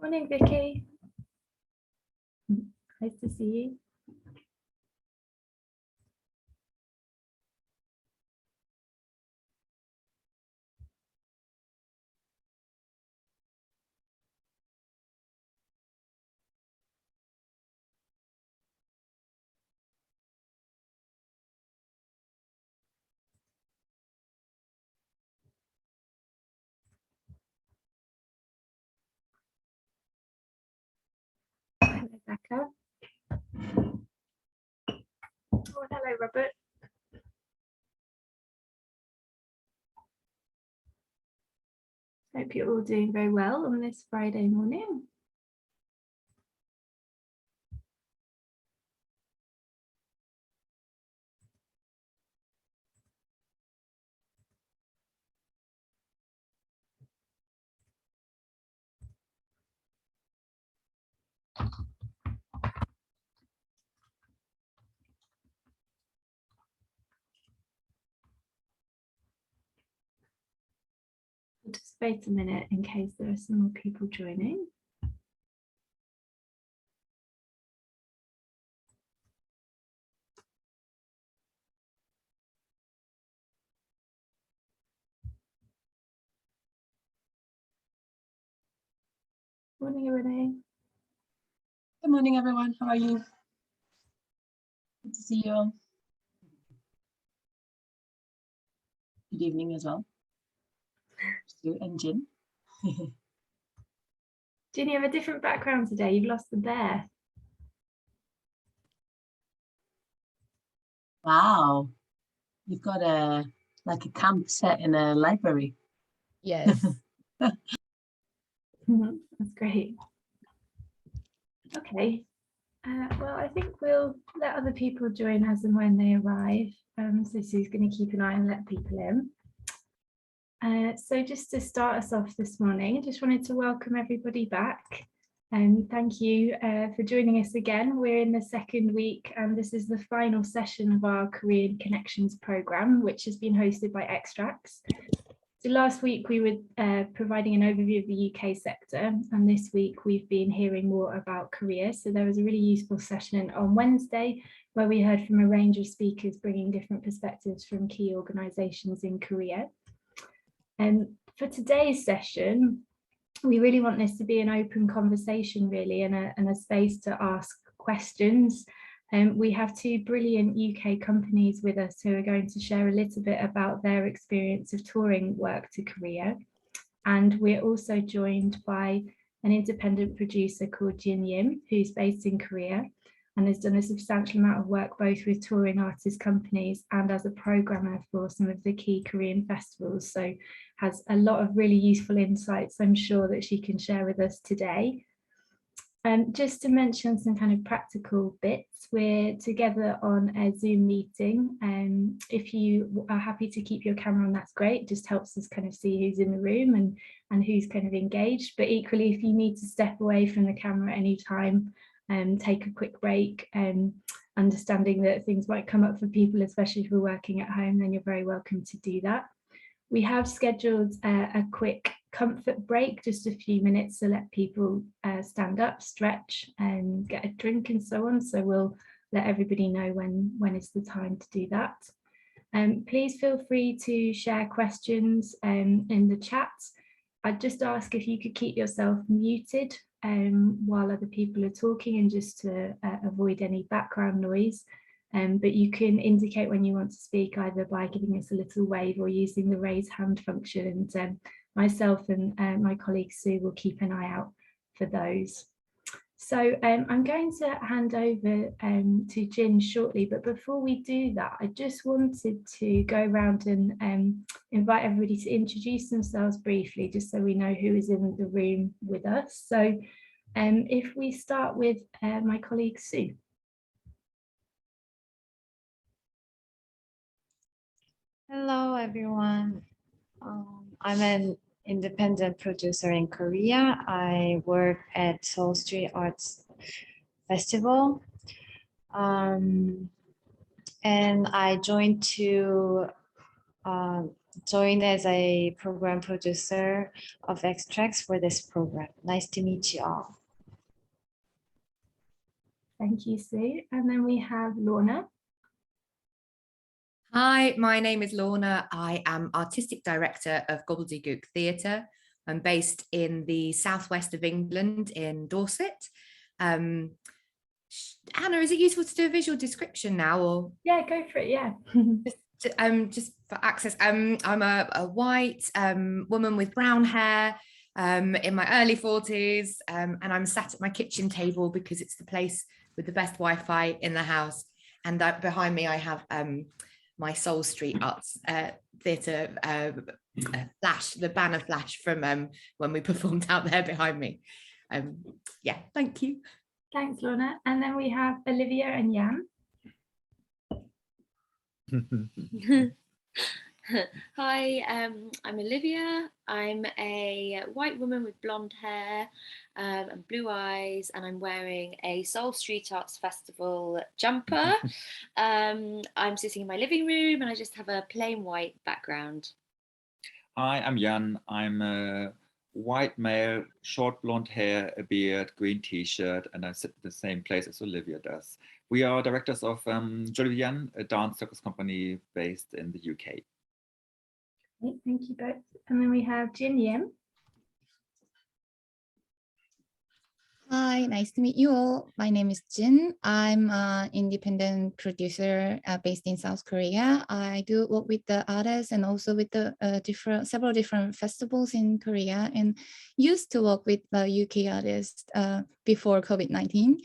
Morning, Vicky. Nice to see you. Hello, Becca. Oh, hello, Robert. Hope you're all doing very well on this Friday morning. We'll just wait a minute in case there are some more people joining. Morning, Renee. Good morning, everyone. How are you? Good to see you all. Good evening as well. Sue and Jin. Jin, you have a different background today. You've lost the bear. Wow. You've got like a camp set in a library. Yes. That's great. Okay. Well, I think we'll let other people join as and when they arrive. So Sue's going to keep an eye and let people in. So just to start us off this morning, I just wanted to welcome everybody back. And thank you for joining us again. We're in the second week and this is the final session of our Korean Connections programme, which has been hosted by Extracts. So last week we were providing an overview of the UK sector, and this week we've been hearing more about Korea. So there was a really useful session on Wednesday where we heard from a range of speakers bringing different perspectives from key organisations in Korea. And for today's session, we really want this to be an open conversation really and a space to ask questions. We have two brilliant UK companies with us who are going to share a little bit about their experience of touring work to Korea. And we're also joined by an independent producer called Jin Yim, who's based in Korea and has done a substantial amount of work both with touring artist companies and as a programmer for some of the key Korean festivals. So has a lot of really useful insights I'm sure that she can share with us today. Just to mention some kind of practical bits, we're together on a Zoom meeting. If you are happy to keep your camera on, that's great. It just helps us kind of see who's in the room and who's kind of engaged. But equally, if you need to step away from the camera at any time, take a quick break, understanding that things might come up for people, especially if we're working at home, then you're very welcome to do that. We have scheduled a quick comfort break, just a few minutes to let people stand up, stretch and get a drink and so on. So we'll let everybody know when is the time to do that. Please feel free to share questions in the chat. I'd just ask if you could keep yourself muted while other people are talking and just to avoid any background noise. But you can indicate when you want to speak either by giving us a little wave or using the raise hand function, and myself and my colleague Sue will keep an eye out for those. So I'm going to hand over to Jin shortly, but before we do that, I just wanted to go around and invite everybody to introduce themselves briefly, just so we know who is in the room with us. So if we start with my colleague Sue. Hello, everyone. I'm an independent producer in Korea. I work at Seoul Street Arts Festival. And I joined to joined as a program producer of extracts for this program. Nice to meet you all. Thank you, Sue. And then we have Lorna. Hi, my name is Lorna. I am Artistic Director of Gobbledygook Theatre. I'm based in the southwest of England in Dorset. Anna, is it useful to do a visual description now, or? Yeah, go for it, yeah. Just for access, I'm a white woman with brown hair in my early 40s, and I'm sat at my kitchen table because it's the place with the best Wi-Fi in the house. And behind me I have my Soul Street Arts Theatre flash, the banner flash from when we performed out there behind me. Yeah, thank you. Thanks, Lorna. And then we have Olivia and Jan. Hi, I'm Olivia. I'm a white woman with blonde hair and blue eyes, and I'm wearing a Seoul Street Arts Festival jumper. I'm sitting in my living room and I just have a plain white background. Hi, I'm Jan. I'm a white male, short blonde hair, a beard, green t-shirt, and I sit in the same place as Olivia does. We are directors of Jolly Jan, a dance circus company based in the UK. Great, thank you both. And then we have Jin Yim. Hi, nice to meet you all. My name is Jin. I'm an independent producer based in South Korea. I do work with the artists and also with the several different festivals in Korea, and used to work with UK artists before COVID-19,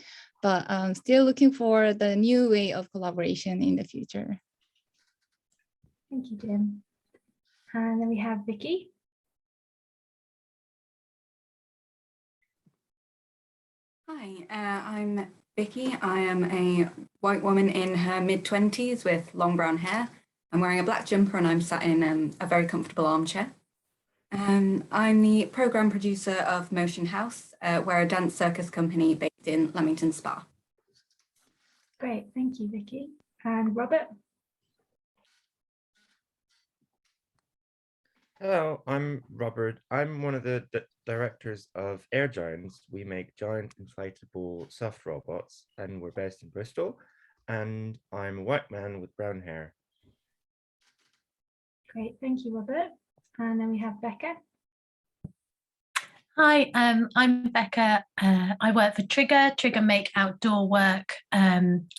but I'm still looking for the new way of collaboration in the future. Thank you, Jin. And then we have Vicky. Hi, I'm Vicky. I am a white woman in her mid-20s with long brown hair. I'm wearing a black jumper and I'm sat in a very comfortable armchair. I'm the program producer of Motion House. We're a dance circus company based in Leamington Spa. Great, thank you, Vicky. And Robert. Hello, I'm Robert. I'm one of the directors of Air Giants. We make giant inflatable soft robots, and we're based in Bristol. And I'm a white man with brown hair. Great, thank you, Robert. And then we have Becca. Hi, I'm Becca. I work for Trigger. Trigger make outdoor work,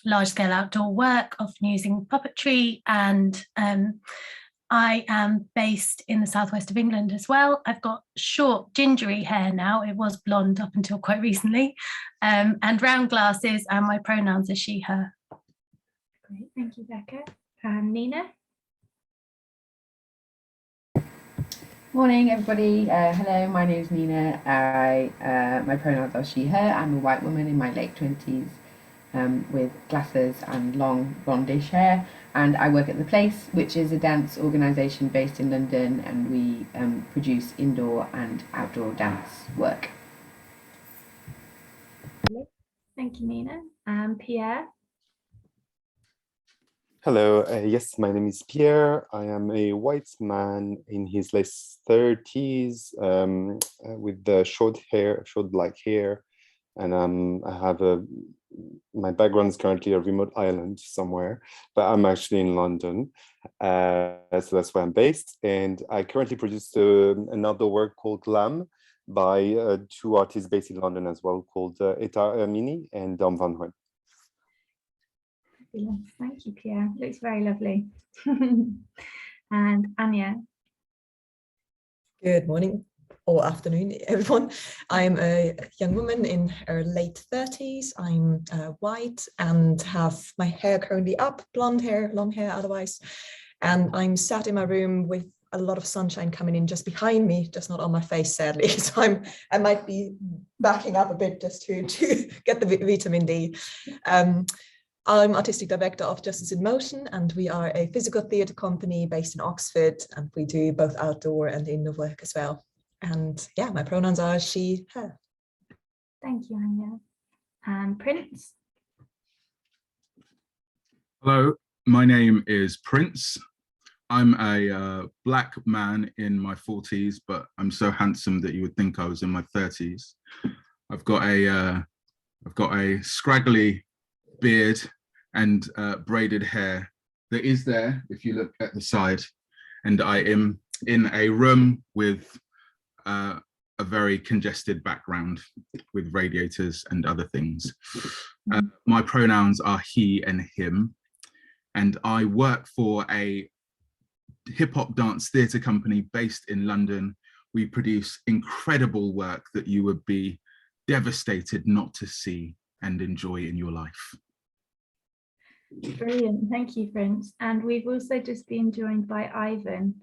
large-scale outdoor work, often using puppetry, and I am based in the southwest of England as well. I've got short gingery hair now. It was blonde up until quite recently, and round glasses, and my pronouns are she, her. Great, thank you, Becca. And Nina. Morning, everybody. Hello, my name is Nina. My pronouns are she, her. I'm a white woman in my late 20s with glasses and long blondish hair. And I work at The Place, which is a dance organisation based in London, and we produce indoor and outdoor dance work. Thank you, Nina. And Pierre. Hello, yes, my name is Pierre. I am a white man in his late 30s with the short black hair. And I have my background is currently a remote island somewhere, but I'm actually in London. So that's where I'm based. And I currently produce another work called Lamb by two artists based in London as well, called Eta Mini and Dom Van Hoorn. Thank you, Pierre. Looks very lovely. And Anya. Good morning or afternoon, everyone. I'm a young woman in her late 30s. I'm white and have my hair currently up, blonde hair, long hair otherwise. And I'm sat in my room with a lot of sunshine coming in just behind me, just not on my face, sadly. So I might be backing up a bit just to get the vitamin D. I'm artistic director of Justice in Motion, and we are a physical theatre company based in Oxford, and we do both outdoor and indoor work as well. And yeah, my pronouns are she, her. Thank you, Anya. And Prince. Hello, my name is Prince. I'm a black man in my 40s, but I'm so handsome that you would think I was in my 30s. I've got a scraggly beard and braided hair that is there if you look at the side. And I am in a room with a very congested background with radiators and other things. My pronouns are he and him, and I work for a hip hop dance theatre company based in London. We produce incredible work that you would be devastated not to see and enjoy in your life. Brilliant, thank you, Prince. And we've also just been joined by Ivan.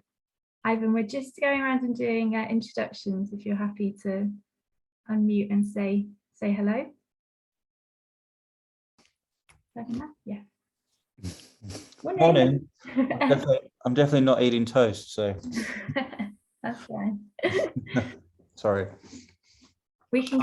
Ivan, we're just going around and doing introductions, if you're happy to unmute and say hello. Yeah. Morning. I'm definitely not eating toast, so. That's fine. Sorry. We can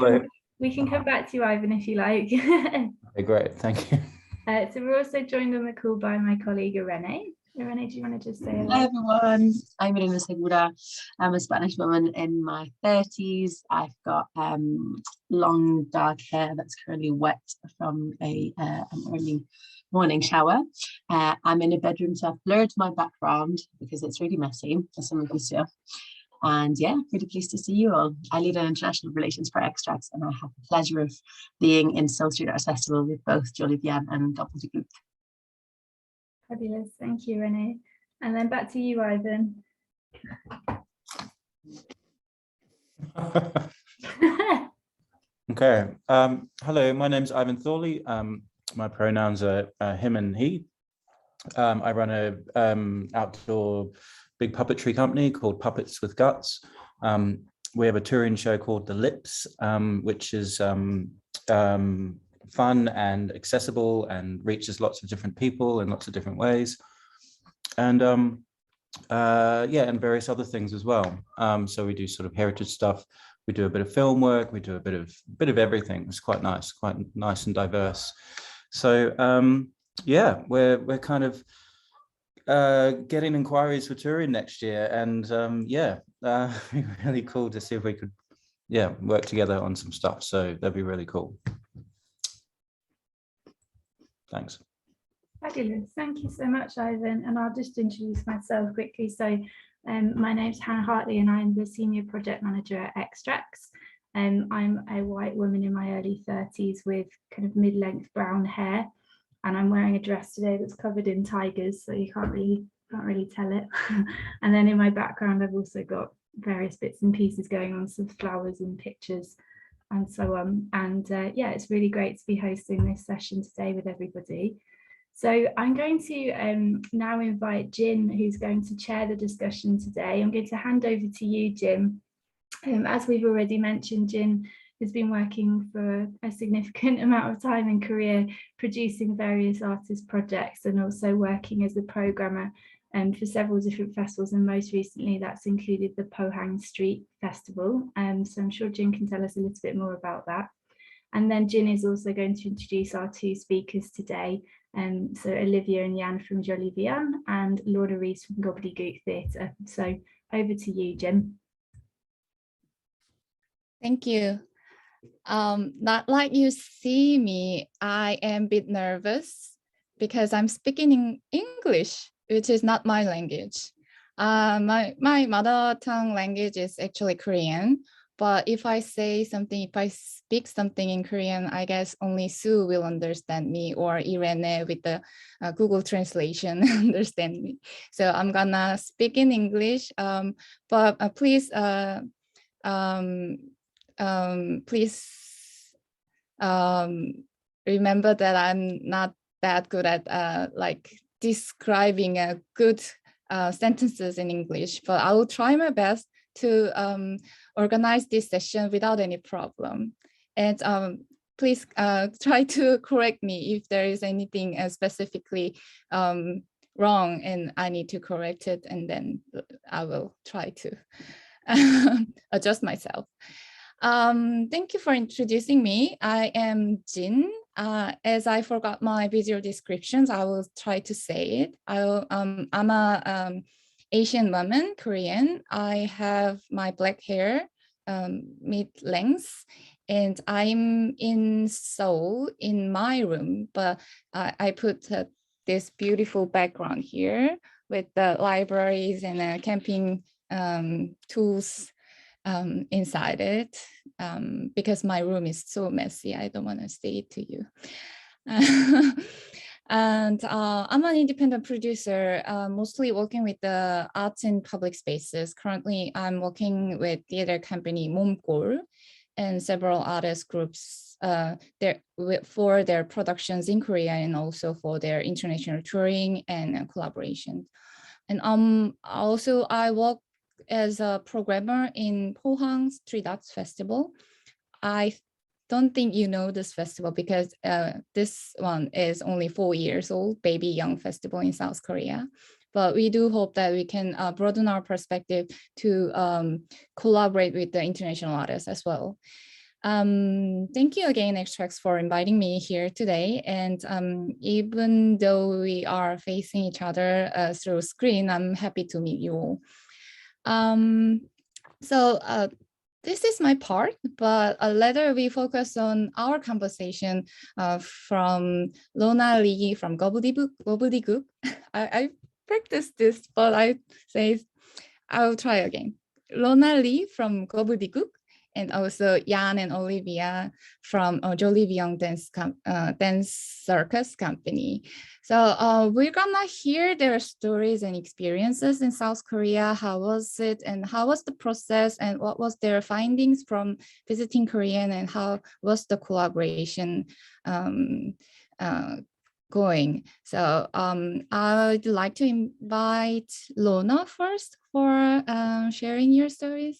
come back to you, Ivan, if you like. Okay, great, thank you. So we're also joined on the call by my colleague Irene. Irene, do you want to just say hello? Hi everyone, I'm Irene Segura. I'm a Spanish woman in my 30s. I've got long dark hair that's currently wet from an early morning shower. I'm in a bedroom, so I've blurred my background because it's really messy for some of you stuff. And yeah, really pleased to see you all. I lead an international relations for Extracts, and I have the pleasure of being in Soul Street Arts Festival with both Jolie Vian and Doppel Group. Fabulous, thank you, Renee. And then back to you, Ivan. Okay, hello, my name's Ivan Thorley. My pronouns are him and he. I run a outdoor big puppetry company called Puppets with Guts. We have a touring show called The Lips, which is fun and accessible and reaches lots of different people in lots of different ways. And yeah, and various other things as well. So we do sort of heritage stuff. We do a bit of film work. We do a bit of everything. It's quite nice and diverse. So yeah, we're kind of getting inquiries for touring next year, and yeah, really cool to see if we could work together on some stuff. So that'd be really cool. Thanks. Fabulous, thank you so much, Ivan. And I'll just introduce myself quickly. So my name's Hannah Hartley and I'm the Senior Project Manager at Extracts. I'm a white woman in my early 30s with kind of mid-length brown hair, and I'm wearing a dress today that's covered in tigers, so you can't really tell it. And then in my background, I've also got various bits and pieces going on, some flowers and pictures and so on. And yeah, it's really great to be hosting this session today with everybody. So I'm going to now invite Jin, who's going to chair the discussion today. I'm going to hand over to you, Jin. As we've already mentioned, Jin has been working for a significant amount of time in Korea, producing various artist projects and also working as a programmer for several different festivals, and most recently that's included the Pohang Street Festival. So I'm sure Jin can tell us a little bit more about that. And then Jin is also going to introduce our two speakers today. So Olivia and Jan from Jolie Vian and Laura Rees from Gobbledygook Theatre. So over to you, Jin. Thank you. Not like you see me, I am a bit nervous because I'm speaking in English, which is not my language. My mother tongue language is actually Korean, but if I speak something in Korean, I guess only Sue will understand me, or Irene with the Google translation understand me. So I'm gonna speak in English, but please remember that I'm not that good at like describing a good sentences in English, but I will try my best to organize this session without any problem. And please try to correct me if there is anything specifically wrong and I need to correct it, and then I will try to adjust myself. Thank you for introducing me. I am Jin. as I forgot my visual descriptions, I will try to say it. I'm a Asian woman, Korean. I have my black hair, mid-length, and I'm in Seoul in my room, but I put this beautiful background here with the libraries and camping tools inside it, because my room is so messy. I don't want to say it to you. And I'm an independent producer, mostly working with the arts and public spaces. Currently, I'm working with theater company Momgol and several artist groups for their productions in Korea and also for their international touring and collaboration. And also I work as a programmer in Pohang Street Arts Festival. I don't think you know this festival because this one is only 4 years old, baby young festival in South Korea. But we do hope that we can broaden our perspective to collaborate with the international artists as well. Thank you again, Extracts, for inviting me here today. And even though we are facing each other through screen, I'm happy to meet you all. This is my part, but later we focus on our conversation from Lona Lee from Gobbledygook. I practiced this, but I'll try again. Lona Lee from Gobbledygook, and also Jan and Olivia from Jolie Young Dance Circus Company. So we're gonna hear their stories and experiences in South Korea. How was it, and how was the process, and what was their findings from visiting Korea, and how was the collaboration going? So I'd like to invite Lona first for sharing your stories.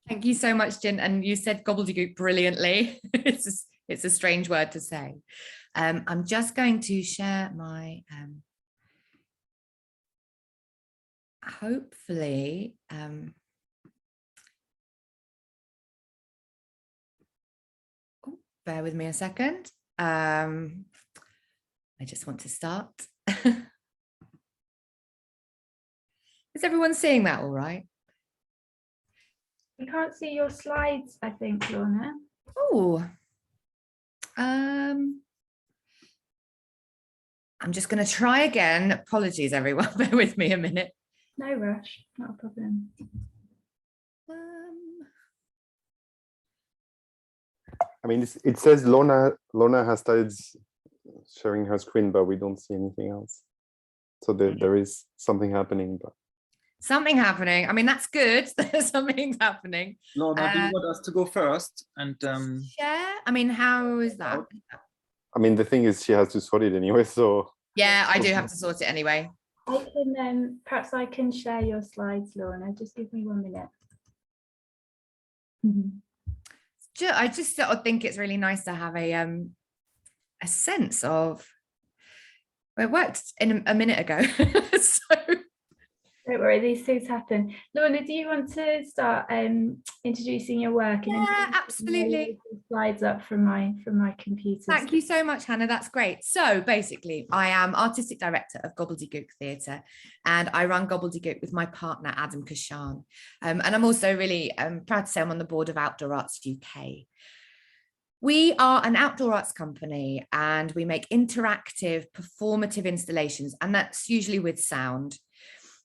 Thank you so much, Jin. And you said gobbledygook brilliantly. It's a strange word to say. I'm just going to share my, hopefully, bear with me a second. I just want to start. Is everyone seeing that all right? We can't see your slides, I think, Lorna. Oh, I'm just going to try again. Apologies, everyone. Bear with me a minute. No rush, not a problem. I mean, it says Lona has started sharing her screen, but we don't see anything else. So there is something happening, but. Something happening. I mean, that's good. Something's happening. Lorna, do you want us to go first and share? I mean, how is that? I mean, the thing is, she has to sort it anyway, so. Yeah, I do have to sort it anyway. I can perhaps I can share your slides, Lorna. Just give me 1 minute. I just sort of think it's really nice to have a sense of. Well, it worked in a minute ago, so. Don't worry, these things happen. Lorna, do you want to start introducing your work? And yeah, absolutely. Slides up from my computer. Thank you so much, Hannah. That's great. So basically, I am artistic director of Gobbledygook Theatre, and I run Gobbledygook with my partner Adam Kashan. And I'm also really proud to say I'm on the board of Outdoor Arts UK. We are an outdoor arts company, and we make interactive, performative installations, and that's usually with sound.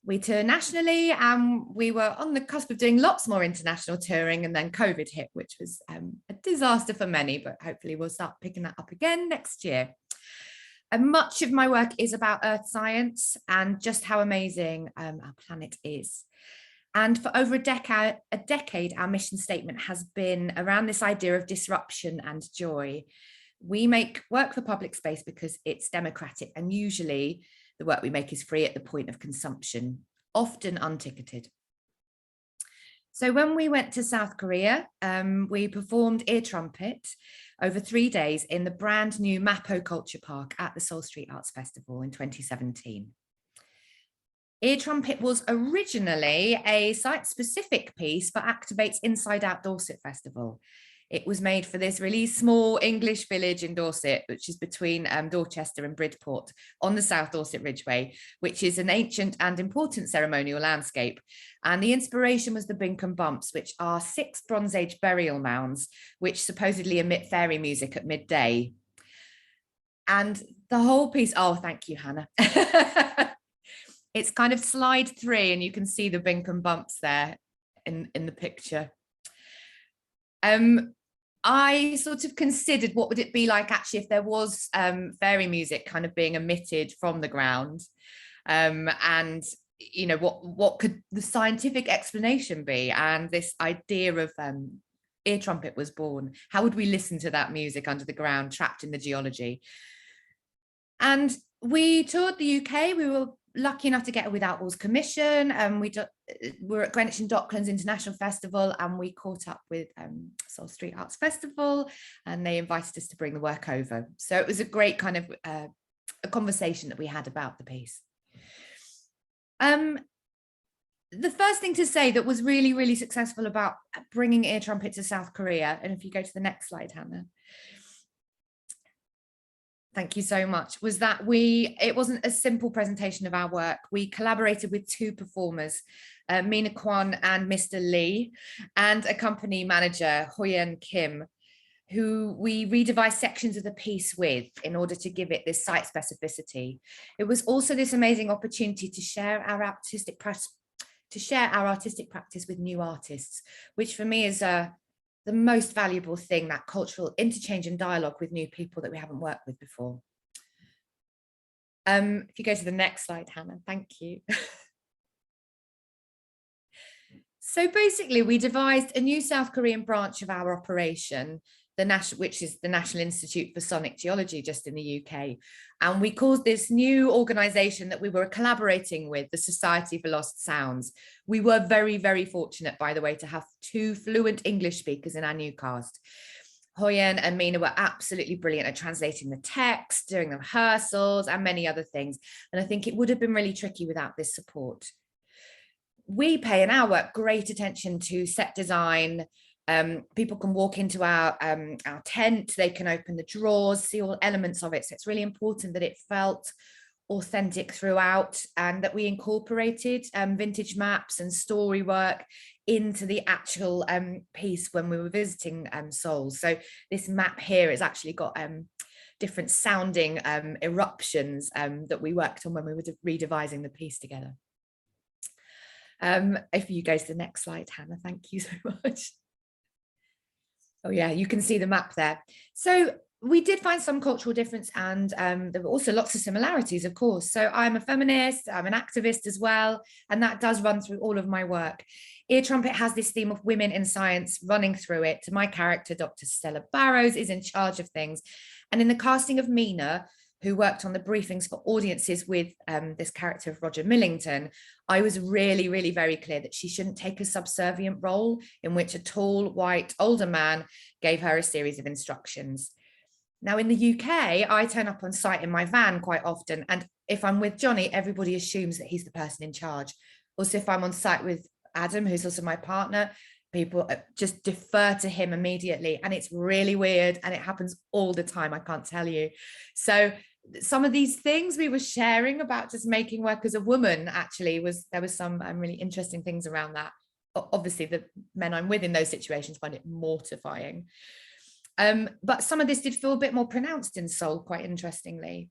We tour nationally, and we were on the cusp of doing lots more international touring, and then COVID hit, which was a disaster for many, but hopefully we'll start picking that up again next year. And much of my work is about earth science and just how amazing our planet is. And for over a decade, our mission statement has been around this idea of disruption and joy. We make work for public space because it's democratic, and usually the work we make is free at the point of consumption, often unticketed. So when we went to South Korea, we performed Ear Trumpet over 3 days in the brand new Mapo Culture Park at the Seoul Street Arts Festival in 2017. Ear Trumpet was originally a site-specific piece for Activate's Inside Out Dorset Festival. It was made for this really small English village in Dorset, which is between Dorchester and Bridport on the South Dorset Ridgeway, which is an ancient and important ceremonial landscape. And the inspiration was the Bingham Bumps, which are 6 Bronze Age burial mounds, which supposedly emit fairy music at midday. And the whole piece, oh, thank you, Hannah. It's kind of slide 3, and you can see the Bingham Bumps there in the picture. I sort of considered what would it be like actually if there was fairy music kind of being emitted from the ground, and you know, what could the scientific explanation be? And this idea of ear trumpet was born. How would we listen to that music under the ground, trapped in the geology? And we toured the UK. We were lucky enough to get a Without Walls commission, and we were at Greenwich and Docklands International Festival, and we caught up with Seoul Street Arts Festival, and they invited us to bring the work over. So it was a great kind of a conversation that we had about the piece. The first thing to say that was really, really successful about bringing ear trumpet to South Korea, and if you go to the next slide, Hannah. Thank you so much, was that it wasn't a simple presentation of our work. We collaborated with 2 performers, Mina Kwon and Mr. Lee, and a company manager, Hoyen Kim, who we redevised sections of the piece with in order to give it this site specificity. It was also this amazing opportunity to share our artistic practice with new artists, which for me is the most valuable thing, that cultural interchange and dialogue with new people that we haven't worked with before. If you go to the next slide, Hannah, thank you. So basically, we devised a new South Korean branch of our operation, which is the National Institute for Sonic Geology, just in the UK. And we called this new organization that we were collaborating with, the Society for Lost Sounds. We were very, very fortunate, by the way, to have 2 fluent English speakers in our new cast. Hoyen and Mina were absolutely brilliant at translating the text, doing the rehearsals, and many other things. And I think it would have been really tricky without this support. We pay in our work great attention to set design. People can walk into our tent, they can open the drawers, see all elements of it. So it's really important that it felt authentic throughout, and that we incorporated vintage maps and story work into the actual piece when we were visiting Seoul. So this map here has actually got different sounding eruptions that we worked on when we were redevising the piece together. If you go to the next slide, Hannah, thank you so much. Oh yeah, you can see the map there. So we did find some cultural difference, and there were also lots of similarities, of course. So I'm a feminist, I'm an activist as well, and that does run through all of my work. Ear Trumpet has this theme of women in science running through it. My character, Dr. Stella Barrows, is in charge of things. And in the casting of Mina, who worked on the briefings for audiences with this character of Roger Millington, I was really, really very clear that she shouldn't take a subservient role in which a tall, white, older man gave her a series of instructions. Now in the UK, I turn up on site in my van quite often, and if I'm with Johnny, everybody assumes that he's the person in charge. Also, if I'm on site with Adam, who's also my partner, people just defer to him immediately, and it's really weird, and it happens all the time, I can't tell you. So some of these things we were sharing about just making work as a woman, actually there was some really interesting things around that. Obviously the men I'm with in those situations find it mortifying, but some of this did feel a bit more pronounced in Seoul, quite interestingly.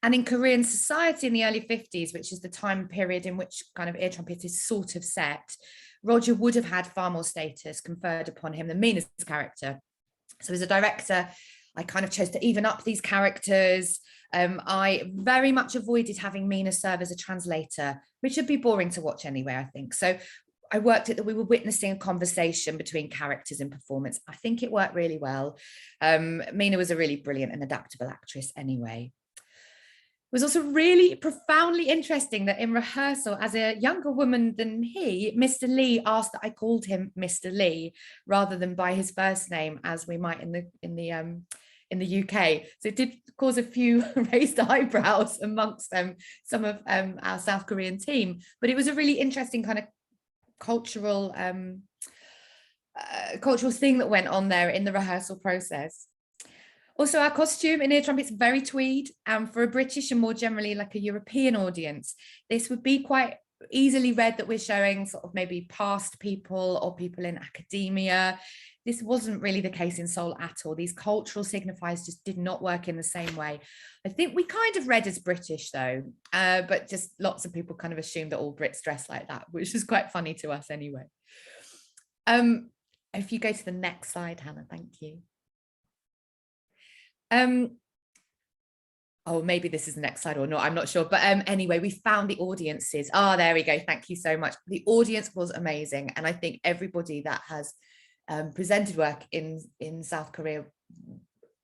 And in Korean society in the early 50s, which is the time period in which kind of ear trumpet is sort of set, Roger would have had far more status conferred upon him than Mina's character. So as a director, I kind of chose to even up these characters. I very much avoided having Mina serve as a translator, which would be boring to watch anyway, I think. So I worked it that we were witnessing a conversation between characters in performance. I think it worked really well. Mina was a really brilliant and adaptable actress anyway. It was also really profoundly interesting that in rehearsal, as a younger woman than he, Mr. Lee asked that I called him Mr. Lee rather than by his first name, as we might in the UK. So it did cause a few raised eyebrows amongst some of our South Korean team. But it was a really interesting kind of cultural cultural thing that went on there in the rehearsal process. Also, our costume in Ear Trumpet's very tweed, and for a British and more generally like a European audience, this would be quite easily read that we're showing sort of maybe past people or people in academia. This wasn't really the case in Seoul at all. These cultural signifiers just did not work in the same way. I think we kind of read as British though, but just lots of people kind of assumed that all Brits dress like that, which is quite funny to us anyway. If you go to the next slide, Hannah, thank you. Oh, maybe this is the next slide or not, I'm not sure. But anyway, we found the audiences. Oh, there we go. Thank you so much. The audience was amazing. And I think everybody that has presented work in South Korea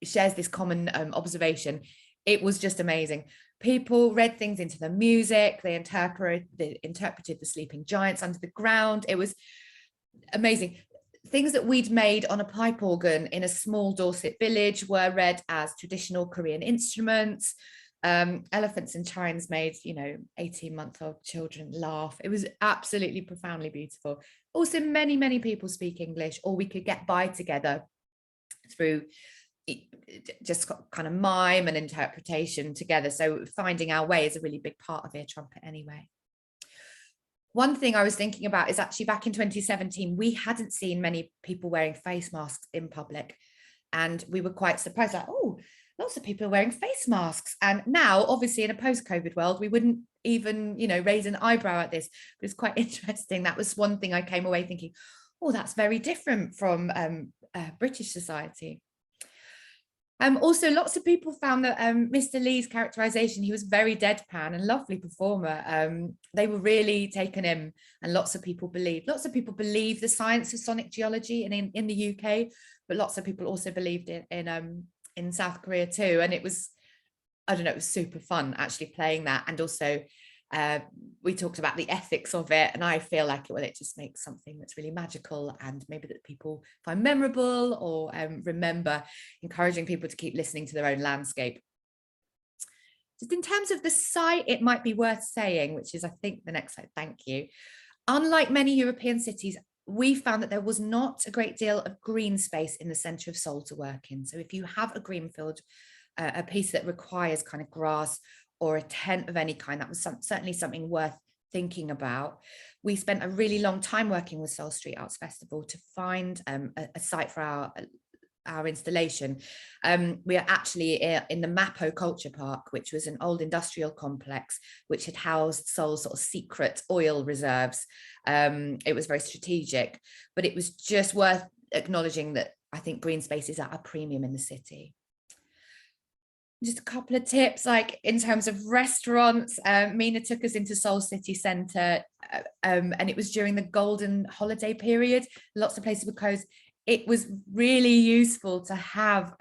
shares this common observation. It was just amazing. People read things into the music. They interpreted the sleeping giants under the ground. It was amazing. Things that we'd made on a pipe organ in a small Dorset village were read as traditional Korean instruments. Elephants and chimes made, 18-month-old children laugh. It was absolutely profoundly beautiful. Also, many, many people speak English, or we could get by together through just kind of mime and interpretation together. So finding our way is a really big part of Ear Trumpet anyway. One thing I was thinking about is actually back in 2017, we hadn't seen many people wearing face masks in public. And we were quite surprised, like, oh, lots of people are wearing face masks. And now, obviously, in a post-COVID world, we wouldn't even, raise an eyebrow at this. But it's quite interesting. That was one thing I came away thinking, oh, that's very different from British society. Also, lots of people found that Mr. Lee's characterization, he was very deadpan and lovely performer. They were really taken in, and lots of people believe the science of sonic geology in the UK, but lots of people also believed in South Korea too. And it was, I don't know, it was super fun actually playing that. And also we talked about the ethics of it, and I feel like it just makes something that's really magical and maybe that people find memorable or remember, encouraging people to keep listening to their own landscape. Just in terms of the site, it might be worth saying, which is I think the next slide, thank you. Unlike many European cities, we found that there was not a great deal of green space in the centre of Seoul to work in. So if you have a green field, a piece that requires kind of grass or a tent of any kind, that was certainly something worth thinking about. We spent a really long time working with Seoul Street Arts Festival to find a site for our installation. We are actually in the Mapo Culture Park, which was an old industrial complex which had housed Seoul's sort of secret oil reserves. It was very strategic, but it was just worth acknowledging that I think green space is at a premium in the city. Just a couple of tips, like in terms of restaurants, Mina took us into Seoul City Centre, and it was during the golden holiday period. Lots of places were closed. It was really useful to have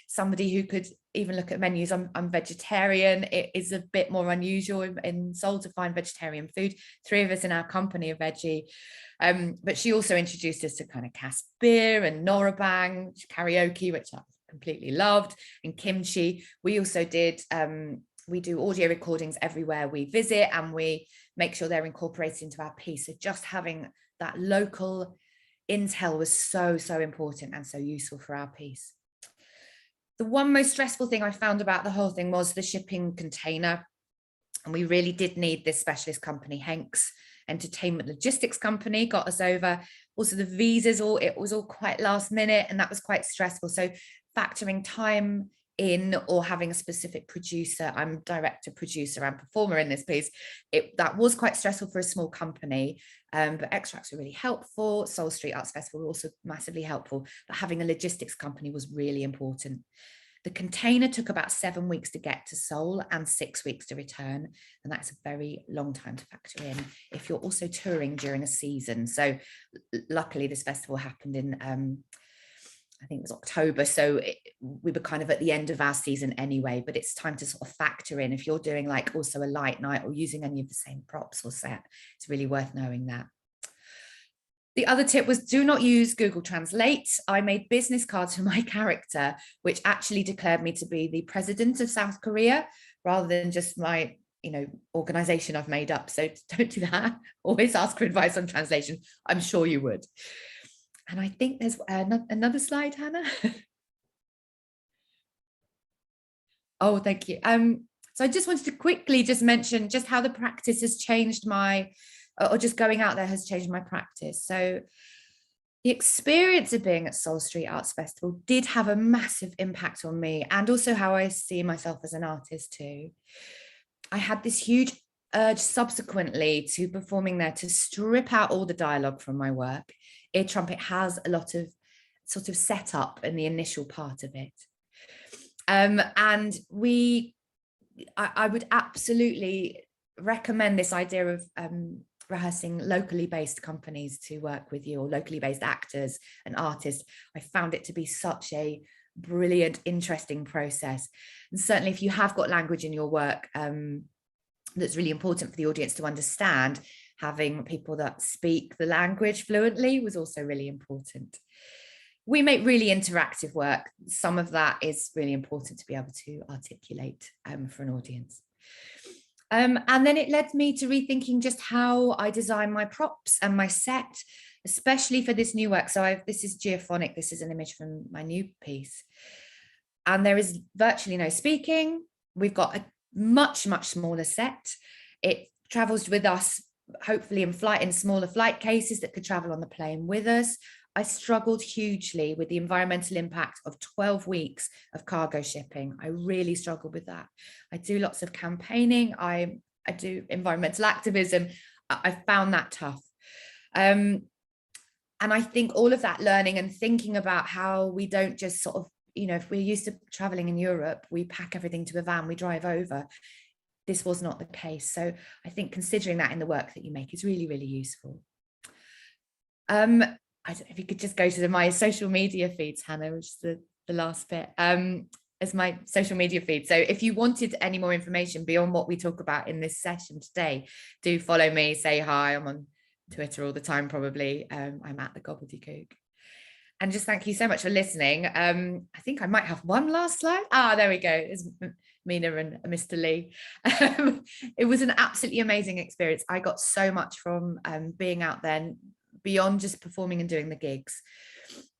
somebody who could even look at menus. I'm vegetarian. It is a bit more unusual in Seoul to find vegetarian food. 3 of us in our company are veggie. But she also introduced us to kind of cask beer and norabang, karaoke, which I completely loved, and kimchi. We also did we do audio recordings everywhere we visit, and we make sure they're incorporated into our piece. So just having that local intel was so important and so useful for our piece. The one most stressful thing I found about the whole thing was the shipping container, and we really did need this specialist company. Hanks Entertainment Logistics Company got us over. Also the visas, it was all quite last minute, and that was quite stressful. So factoring time in or having a specific producer, I'm director, producer and performer in this piece, that was quite stressful for a small company, but extracts were really helpful. Seoul Street Arts Festival were also massively helpful, but having a logistics company was really important. The container took about 7 weeks to get to Seoul and 6 weeks to return, and that's a very long time to factor in if you're also touring during a season. So luckily this festival happened in I think it was October, so we were kind of at the end of our season anyway, but it's time to sort of factor in if you're doing like also a light night or using any of the same props or set. It's really worth knowing that. The other tip was do not use Google Translate. I made business cards for my character, which actually declared me to be the president of South Korea rather than just my organization I've made up. So don't do that. Always ask for advice on translation. I'm sure you would. And I think there's another slide, Hannah. Oh, thank you. So I just wanted to quickly just mention just how the practice has changed or just going out there has changed my practice. So the experience of being at Soul Street Arts Festival did have a massive impact on me, and also how I see myself as an artist too. I had this huge urge subsequently to performing there to strip out all the dialogue from my work. Ear Trumpet has a lot of sort of setup in the initial part of it. And I would absolutely recommend this idea of rehearsing locally based companies to work with you, or locally based actors and artists. I found it to be such a brilliant, interesting process. And certainly if you have got language in your work that's really important for the audience to understand, having people that speak the language fluently was also really important. We make really interactive work. Some of that is really important to be able to articulate for an audience. And then it led me to rethinking just how I design my props and my set, especially for this new work. So this is geophonic. This is an image from my new piece. And there is virtually no speaking. We've got a much, much smaller set. It travels with us, hopefully in smaller flight cases that could travel on the plane with us. I struggled hugely with the environmental impact of 12 weeks of cargo shipping. I really struggled with that. I do lots of campaigning. I do environmental activism. I found that tough. And I think all of that learning and thinking about how we don't just sort of, if we're used to traveling in Europe, we pack everything to a van, we drive over. This was not the case. So I think considering that in the work that you make is really, really useful. I don't know if you could just go to my social media feeds, Hannah, which is the last bit, as my social media feed. So if you wanted any more information beyond what we talk about in this session today, do follow me, say hi. I'm on Twitter all the time, probably. I'm at the Gobbledygook. And just thank you so much for listening. I think I might have one last slide. There we go. It's Mina and Mr. Lee. It was an absolutely amazing experience. I got so much from being out there, beyond just performing and doing the gigs.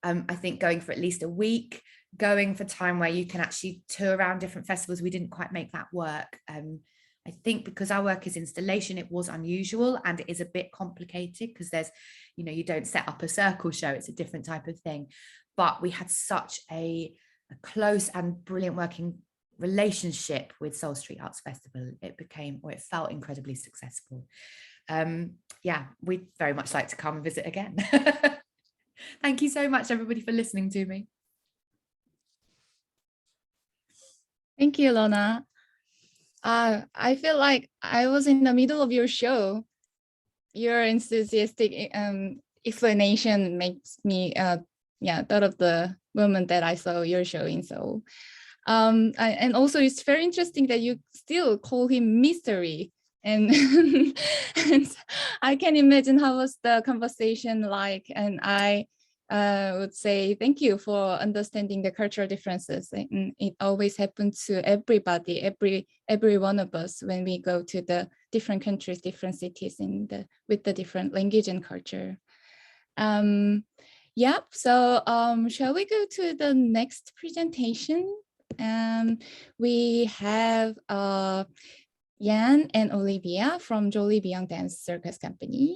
I think going for at least a week, going for time where you can actually tour around different festivals, we didn't quite make that work. I think because our work is installation, it was unusual, and it is a bit complicated because there's, you don't set up a circle show, it's a different type of thing. But we had such a close and brilliant working relationship with Soul Street Arts Festival. It felt incredibly successful. Yeah, we'd very much like to come and visit again. Thank you so much, everybody, for listening to me. Thank you, Lona. I feel like I was in the middle of your show. Your enthusiastic explanation makes me thought of the moment that I saw your show in Seoul. And also it's very interesting that you still call him Mystery. And, and I can imagine how was the conversation like, and I would say thank you for understanding the cultural differences. And it always happens to everybody, every one of us when we go to the different countries, different cities with the different language and culture. Yep. So shall we go to the next presentation? We have Jan and Olivia from Jolie Beyond Dance Circus Company.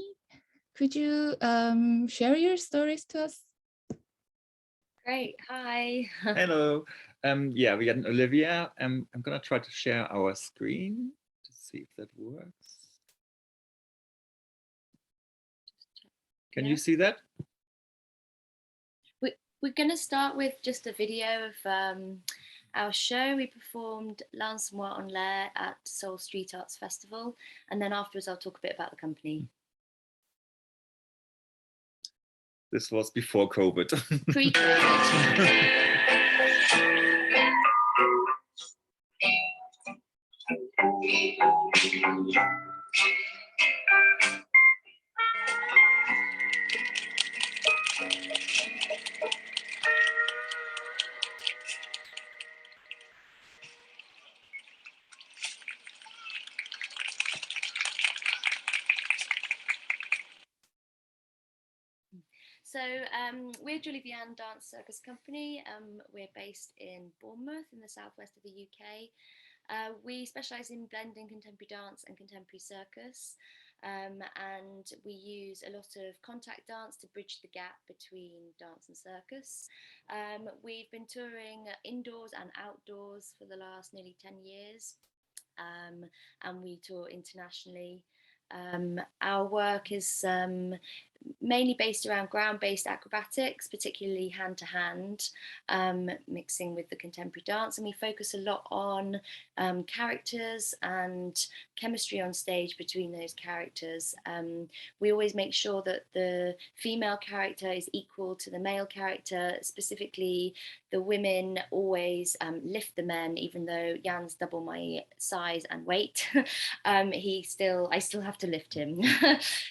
Could you share your stories to us? Great. Hi. Hello. Yeah, we got Olivia. I'm gonna try to share our screen to see if that works. Can you see that? We're going to start with just a video of our show. We performed L'Ensemble en l'air at Seoul Street Arts Festival, and then afterwards I'll talk a bit about the company. This was before COVID. Pre-COVID. So we're Jolly Dance Circus Company. We're based in Bournemouth in the southwest of the UK. We specialise in blending contemporary dance and contemporary circus, and we use a lot of contact dance to bridge the gap between dance and circus. We've been touring indoors and outdoors for the last nearly 10 years, and we tour internationally. Our work is mainly based around ground-based acrobatics, particularly hand-to-hand, mixing with the contemporary dance, and we focus a lot on characters and chemistry on stage between those characters. We always make sure that the female character is equal to the male character. Specifically, the women always lift the men, even though Jan's double my size and weight. I still have to lift him.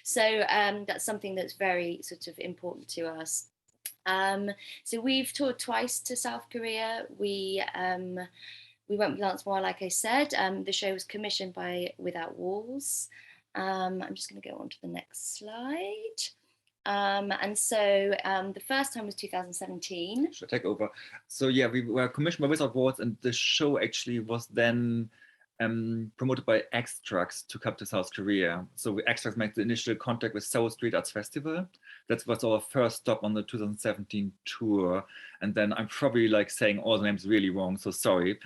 So that's something that's very sort of important to us. So we've toured twice to South Korea. We went with Dance More, like I said. The show was commissioned by Without Walls. I'm just going to go on to the next slide. And so the first time was 2017. Should I take over? So yeah, we were commissioned by Without Walls, and the show actually was then promoted by Extracts to come to South Korea. So Extracts made the initial contact with Seoul Street Arts Festival. That was our first stop on the 2017 tour. And then I'm probably like saying all the names really wrong, so sorry.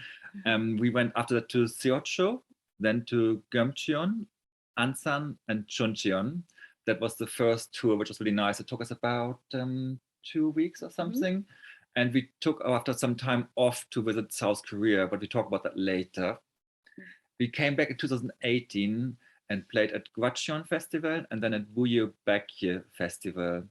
We went after that to Seocho, then to Gyeongcheon, Ansan, and Chuncheon. That was the first tour, which was really nice. It took us about 2 weeks or something. And we took after some time off to visit South Korea, but we talk about that later. We came back in 2018 and played at Gwacheon Festival and then at Buyeon Baekje Festival.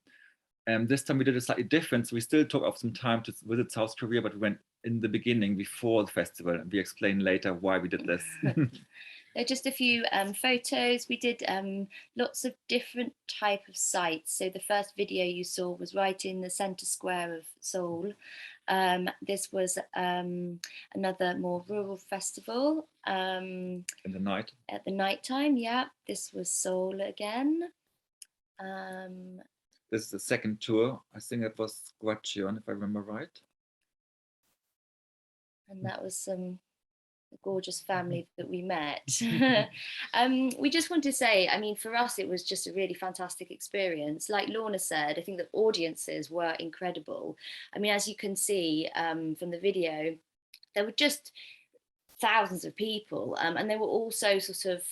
This time we did a slightly different. So we still took off some time to visit South Korea, but we went in the beginning before the festival. And we explain later why we did this. There are just a few photos. We did lots of different type of sites. So the first video you saw was right in the center square of Seoul. This was another more rural festival. In the night. At the night time, yeah. This was Seoul again. This is the second tour. I think it was Gwacheon, if I remember right. And that was a gorgeous family that we met. We just want to say, I mean, for us, it was just a really fantastic experience. Like Lorna said, I think the audiences were incredible. I mean, as you can see from the video, there were just thousands of people, and they were also sort of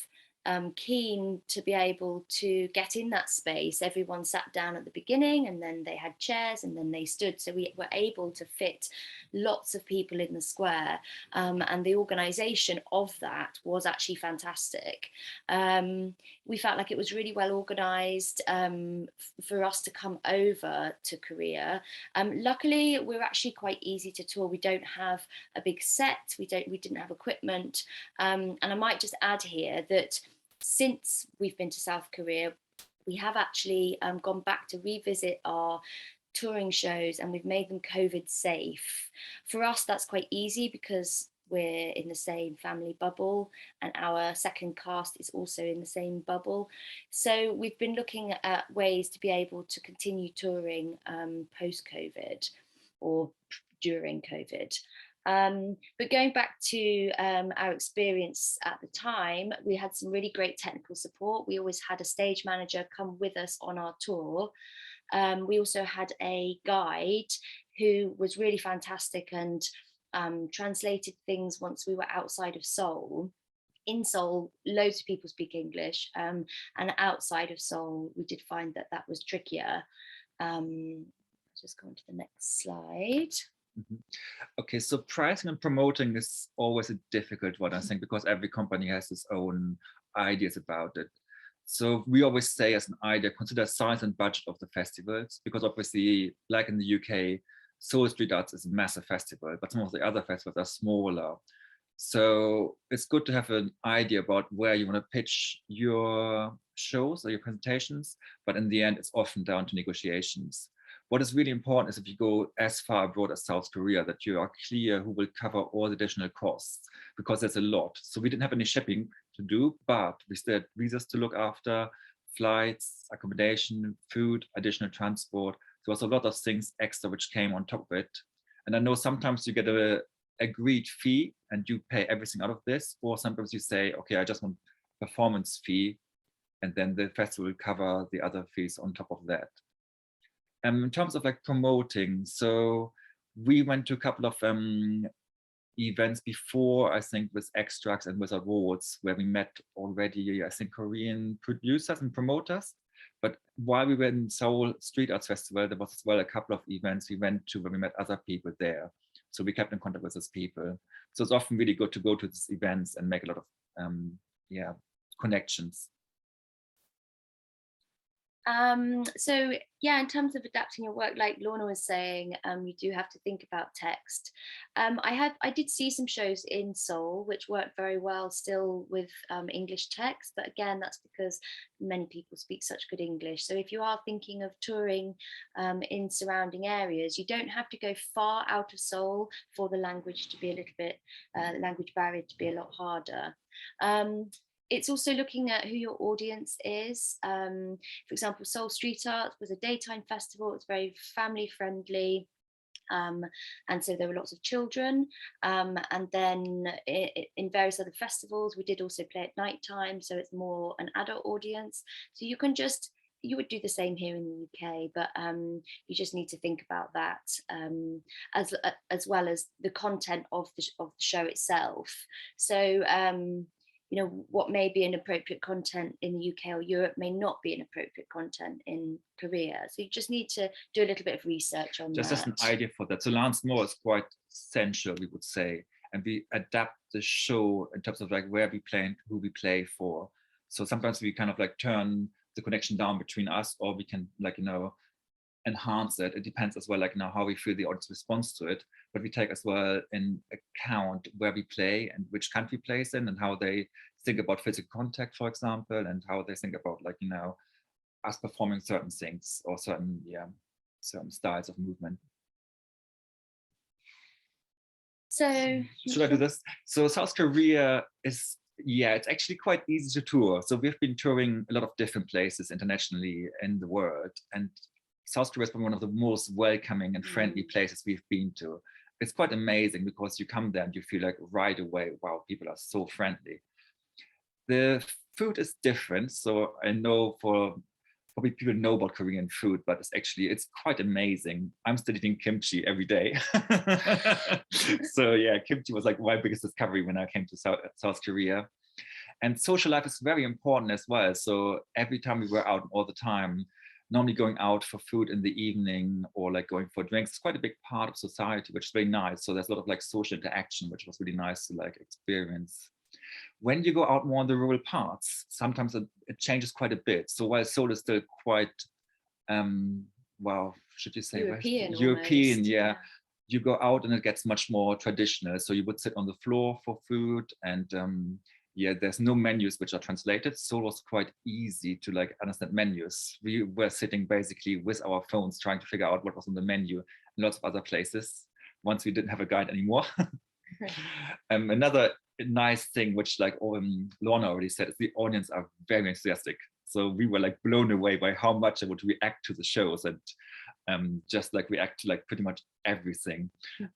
keen to be able to get in that space. Everyone sat down at the beginning, and then they had chairs, and then they stood. So we were able to fit lots of people in the square, and the organisation of that was actually fantastic. We felt like it was really well organised for us to come over to Korea. Luckily, we're actually quite easy to tour. We don't have a big set. We didn't have equipment, and I might just add here that since we've been to South Korea, we have actually gone back to revisit our touring shows, and we've made them COVID safe. For us, that's quite easy because we're in the same family bubble, and our second cast is also in the same bubble. So we've been looking at ways to be able to continue touring post-COVID or during COVID. But going back to our experience at the time, we had some really great technical support. We always had a stage manager come with us on our tour. We also had a guide who was really fantastic and translated things once we were outside of Seoul. In Seoul, loads of people speak English, and outside of Seoul, we did find that that was trickier. Let's just go on to the next slide. Okay, so pricing and promoting is always a difficult one, I think, because every company has its own ideas about it. So we always say as an idea, consider size and budget of the festivals, because obviously, like in the UK, Seoul Street Arts is a massive festival, but some of the other festivals are smaller. So it's good to have an idea about where you want to pitch your shows or your presentations, but in the end, it's often down to negotiations. What is really important is if you go as far abroad as South Korea, that you are clear who will cover all the additional costs, because there's a lot. So we didn't have any shipping to do, but we still had visas to look after, flights, accommodation, food, additional transport. there was a lot of things extra which came on top of it. And I know sometimes you get a agreed fee and you pay everything out of this, or sometimes you say, okay, I just want performance fee, and then the festival will cover the other fees on top of that. In terms of like promoting, so we went to a couple of events before, I think, with extracts and with awards, where we met already, I think, Korean producers and promoters. But while we were in Seoul Street Arts Festival, there was as well a couple of events we went to where we met other people there. So we kept in contact with those people. So it's often really good to go to these events and make a lot of connections. So yeah, in terms of adapting your work, like Lorna was saying, you do have to think about text. I did see some shows in Seoul which worked very well still with English text, but again, that's because many people speak such good English. So if you are thinking of touring in surrounding areas, you don't have to go far out of Seoul for the language to be a little bit, the language barrier to be a lot harder. It's also looking at who your audience is. For example, Seoul Street Art was a daytime festival. It's very family friendly. And so there were lots of children. And then in various other festivals, we did also play at nighttime. So it's more an adult audience. So you can just, you would do the same here in the UK, but you just need to think about that as well as the content of the show itself. So, you know, what may be an appropriate content in the UK or Europe may not be an appropriate content in Korea. So you just need to do a little bit of research on just that. as an idea for that. So Lance Moore is quite essential, we would say, and we adapt the show in terms of like where we play and who we play for. So sometimes we kind of like turn the connection down between us, or we can like, you know, enhance it. It depends as well, like now how we feel the audience responds to it, but we take as well in account where we play and which country plays in and how they think about physical contact, for example, and how they think about like, you know, us performing certain things or certain styles of movement. So should I do this? So South Korea is, it's actually quite easy to tour. So we've been touring a lot of different places internationally in the world, and South Korea has been one of the most welcoming and friendly places we've been to. It's quite amazing because you come there and you feel like right away, wow, people are so friendly. The food is different. So I know probably people know about Korean food, but it's quite amazing. I'm still eating kimchi every day. So yeah, kimchi was like my biggest discovery when I came to South Korea. And social life is very important as well. So every time we were out all the time, normally going out for food in the evening or like going for drinks, it's quite a big part of society, which is very nice. So there's a lot of like social interaction, which was really nice to like experience. When you go out more in the rural parts, sometimes it changes quite a bit. So while Seoul is still quite, well, should you say European, yeah. You go out and it gets much more traditional. So you would sit on the floor for food, and there's no menus which are translated. So it was quite easy to like understand menus. We were sitting basically with our phones trying to figure out what was on the menu in lots of other places once we didn't have a guide anymore. Another nice thing, which like Lorna already said, is the audience are very enthusiastic. So we were like blown away by how much they would react to the shows and just like react to like pretty much everything.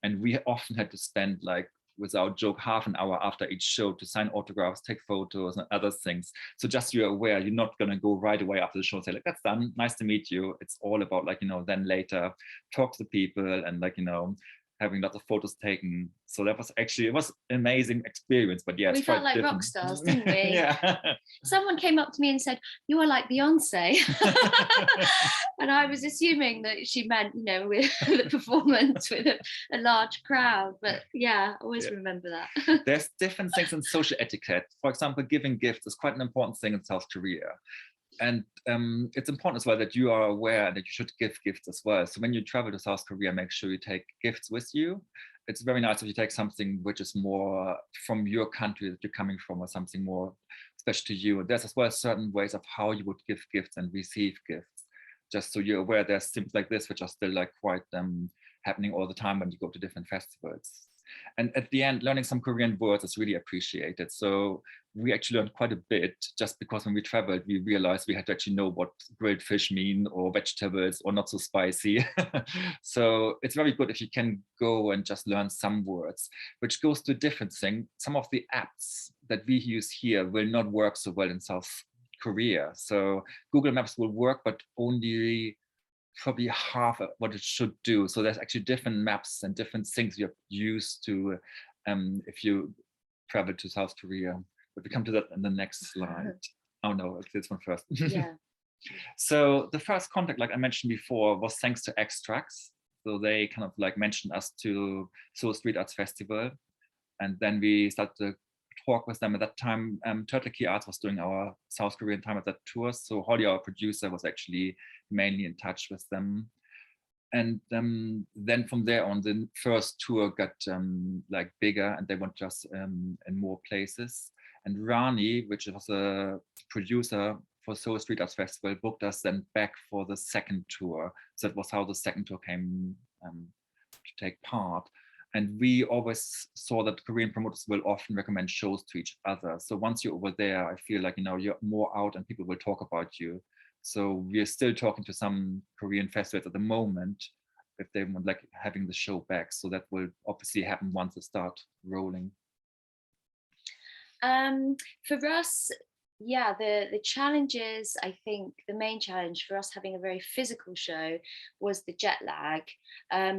And we often had to spend like, without joke, half an hour after each show to sign autographs, take photos and other things. So just you're aware, you're not gonna go right away after the show and say like, that's done, nice to meet you. It's all about like, you know, then later talk to people and like, you know, having lots of photos taken. So that was actually, it was an amazing experience, but yeah, we felt like rock stars, didn't we? Yeah. Someone came up to me and said, you are like Beyonce. And I was assuming that she meant, you know, with the performance with a large crowd, but yeah, I always remember that. There's different things in social etiquette. For example, giving gifts is quite an important thing in South Korea. And it's important as well that you are aware that you should give gifts as well. So when you travel to South Korea, make sure you take gifts with you. It's very nice if you take something which is more from your country that you're coming from, or something more special to you. And there's as well certain ways of how you would give gifts and receive gifts. Just so you're aware, there's things like this which are still like quite happening all the time when you go to different festivals. And at the end, learning some Korean words is really appreciated. So we actually learned quite a bit, just because when we traveled, we realized we had to actually know what grilled fish mean, or vegetables, or not so spicy. So it's very good if you can go and just learn some words, which goes to a different thing. Some of the apps that we use here will not work so well in South Korea. So Google Maps will work, but only probably half of what it should do. So there's actually different maps and different things you're used to if you travel to South Korea. But we come to that in the next slide. Oh no, it's this one first. Yeah. So the first contact, like I mentioned before, was thanks to Extracts. So they kind of like mentioned us to Seoul Street Arts Festival. And then we started to talk with them. At that time, Turtle Key Arts was doing our South Korean time at that tour. So Holly, our producer, was actually mainly in touch with them. And then from there on, the first tour got like bigger, and they went us in more places. And Rani, which was a producer for Seoul Street Arts Festival, booked us then back for the second tour. So that was how the second tour came to take part. And we always saw that Korean promoters will often recommend shows to each other. So once you're over there, I feel like, you know, you're more out and people will talk about you. So we're still talking to some Korean festivals at the moment if they want like having the show back. So that will obviously happen once they start rolling. For us, yeah, the challenges, I think the main challenge for us having a very physical show was the jet lag,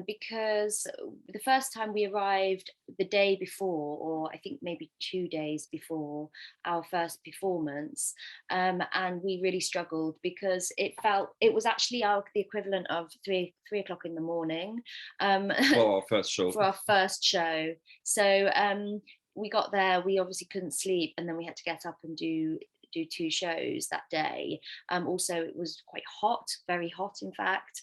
because the first time we arrived the day before, or I think maybe 2 days before our first performance, and we really struggled because it was actually the equivalent of 3 o'clock in the morning For our first show. for our first show. So we got there, we obviously couldn't sleep, and then we had to get up and do 2 shows that day. Also, it was quite hot, very hot, in fact.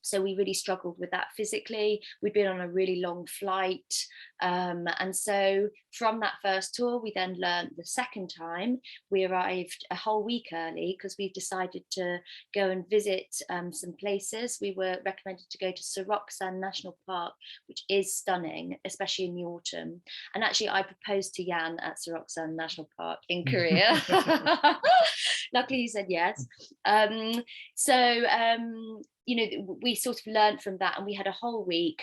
So we really struggled with that physically. We'd been on a really long flight. And so from that first tour, we then learned the second time. We arrived a whole week early because we decided to go and visit some places. We were recommended to go to Seoksan National Park, which is stunning, especially in the autumn. And actually, I proposed to Jan at Seoksan National Park in Korea. Luckily, he said yes. You know, we sort of learned from that, and we had a whole week.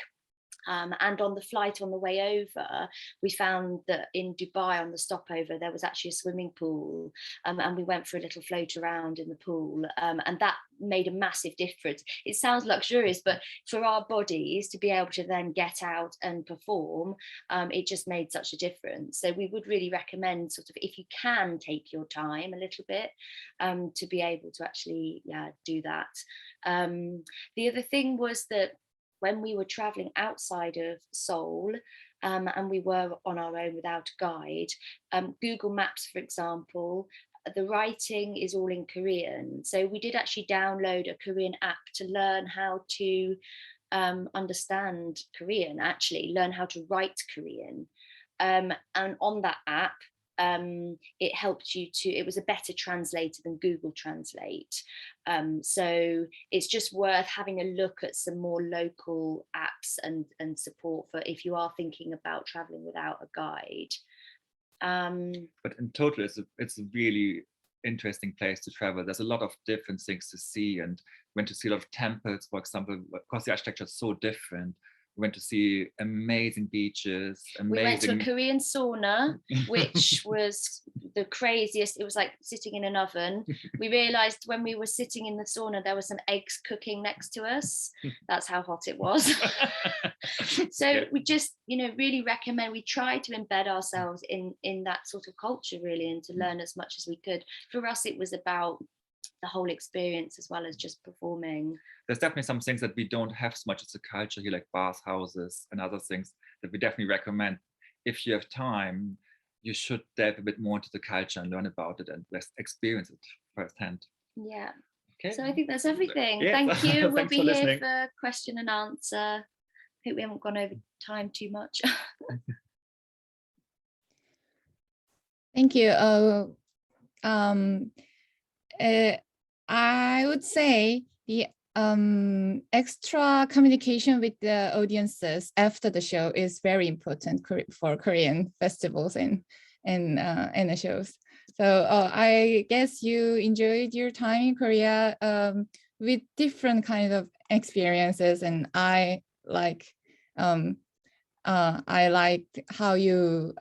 And on the flight on the way over, we found that in Dubai on the stopover, there was actually a swimming pool, and we went for a little float around in the pool, and that made a massive difference. It sounds luxurious, but for our bodies to be able to then get out and perform, it just made such a difference. So we would really recommend sort of, if you can take your time a little bit, to be able to actually do that. The other thing was that when we were traveling outside of Seoul, and we were on our own without a guide, Google Maps, for example, the writing is all in Korean. So we did actually download a Korean app to learn how to understand Korean, actually learn how to write Korean. And on that app, it helped you to, it was a better translator than Google Translate. So it's just worth having a look at some more local apps and support for if you are thinking about traveling without a guide. But in total, it's a really interesting place to travel. There's a lot of different things to see, and went to see a lot of temples, for example, because the architecture is so different. We went to see amazing beaches. We went to a Korean sauna, which was the craziest. It was like sitting in an oven. We realized when we were sitting in the sauna, there were some eggs cooking next to us. That's how hot it was. So we just, you know, really recommend, we try to embed ourselves in that sort of culture really, and to learn as much as we could. For us, it was about the whole experience as well as just performing. There's definitely some things that we don't have so much as a culture here, like bathhouses and other things that we definitely recommend. If you have time, you should delve a bit more into the culture and learn about it and experience it firsthand. Yeah. Okay. So I think that's everything. Yeah. Thank you. We'll be here listening. for question and answer. Hope we haven't gone over time too much. Thank you. I would say the extra communication with the audiences after the show is very important for Korean festivals and the shows. So I guess you enjoyed your time in Korea with different kind of experiences, and I like how you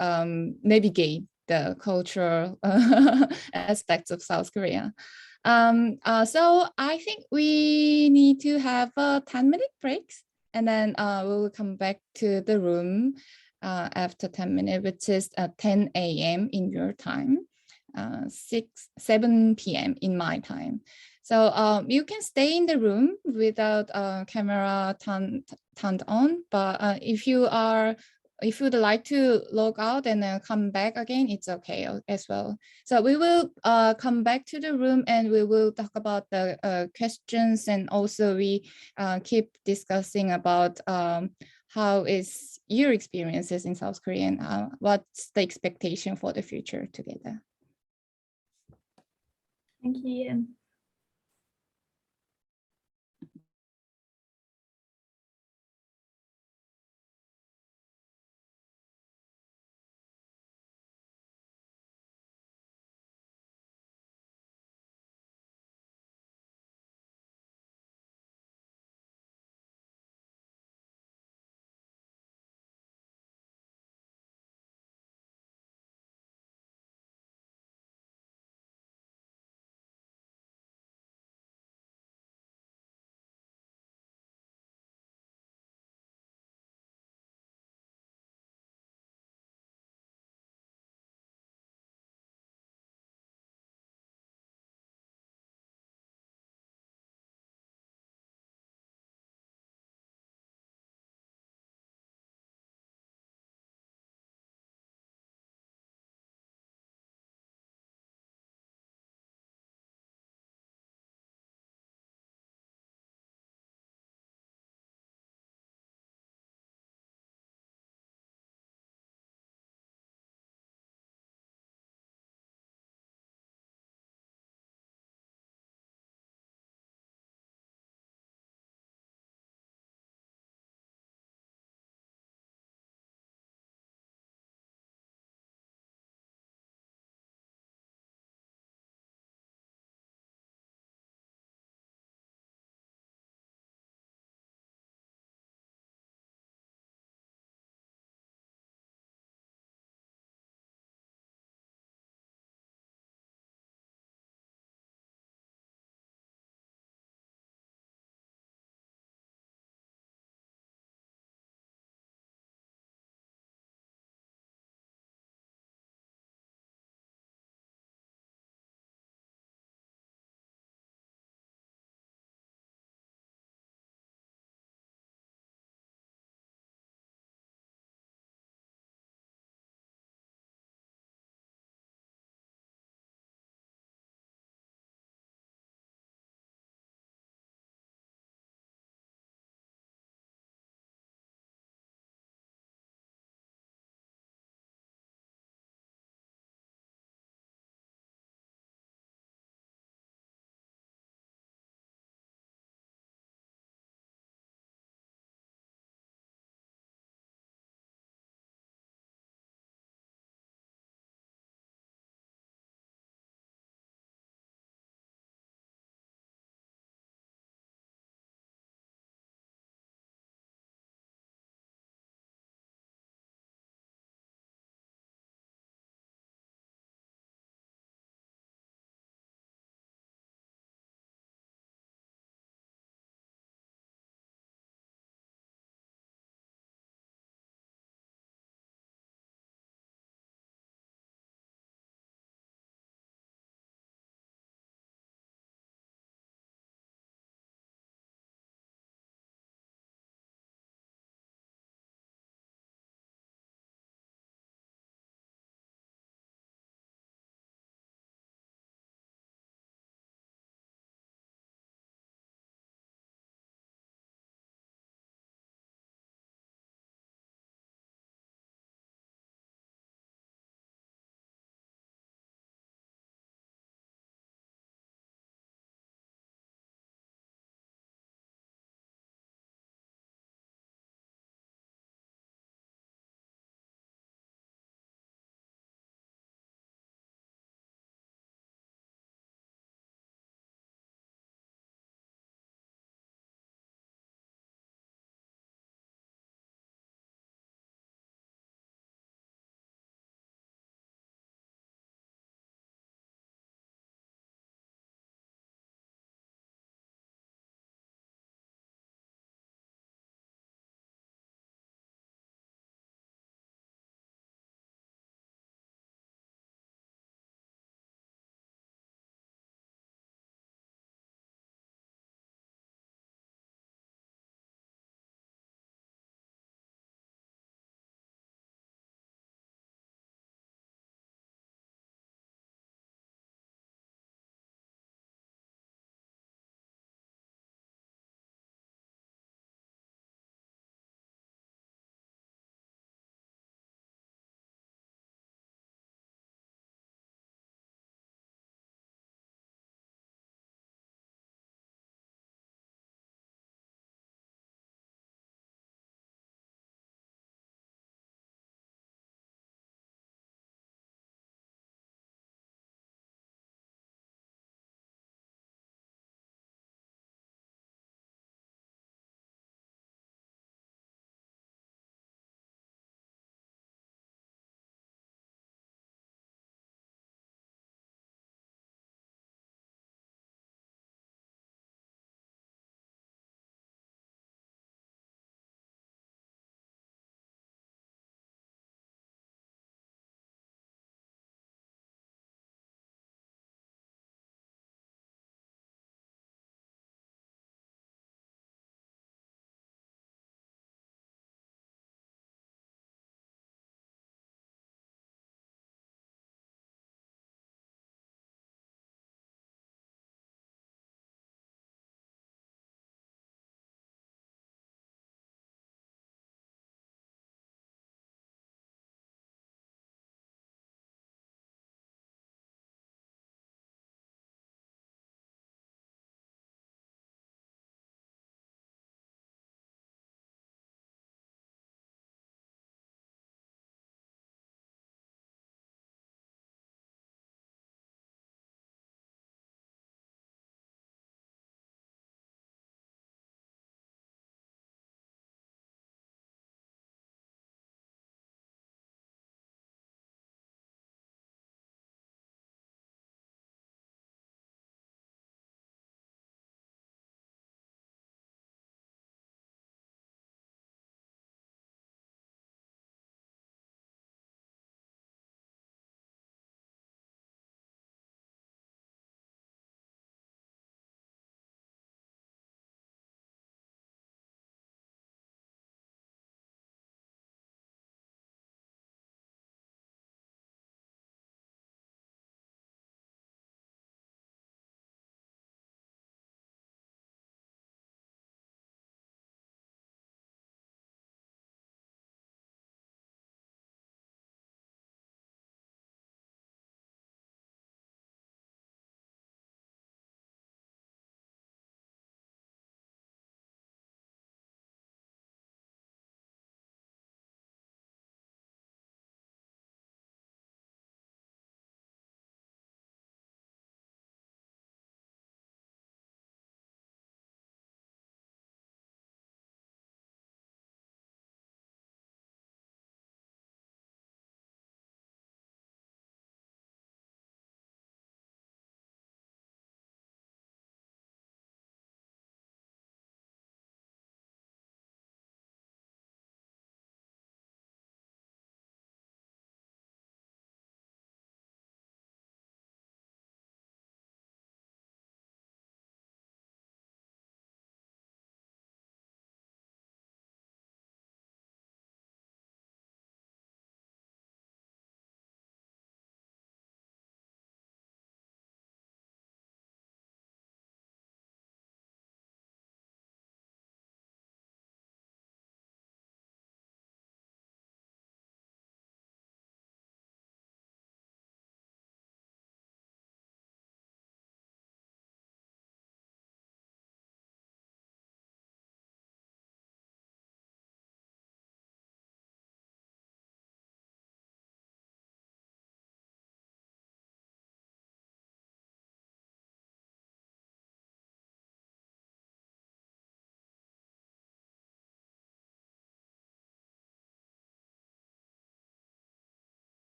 navigate the cultural aspects of South Korea. So I think we need to have a 10-minute breaks, and then we'll come back to the room after 10 minutes, which is 10 a.m. in your time, 7 p.m. in my time. So you can stay in the room without camera turned on, but if you would like to log out and then come back again, it's okay as well. So we will come back to the room and we will talk about the questions, and also we keep discussing about how is your experiences in South Korea and what's the expectation for the future together. Thank you, Ian.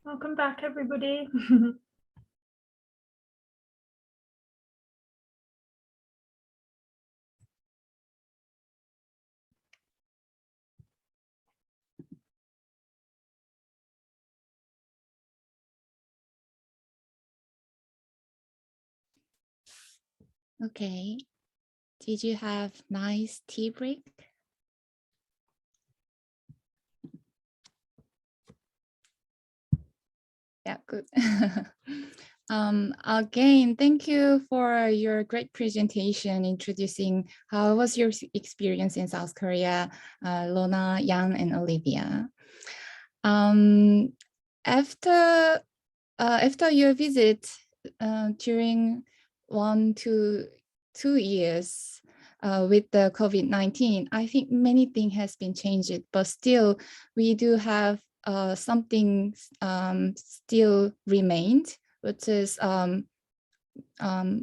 Welcome back, everybody. Okay. Did you have nice tea break? Yeah, good. Again, thank you for your great presentation introducing how was your experience in South Korea, Lona, Yan, and Olivia. After your visit during 1 to 2 years with the COVID-19, I think many things has been changed, but still we do have something still remained, which is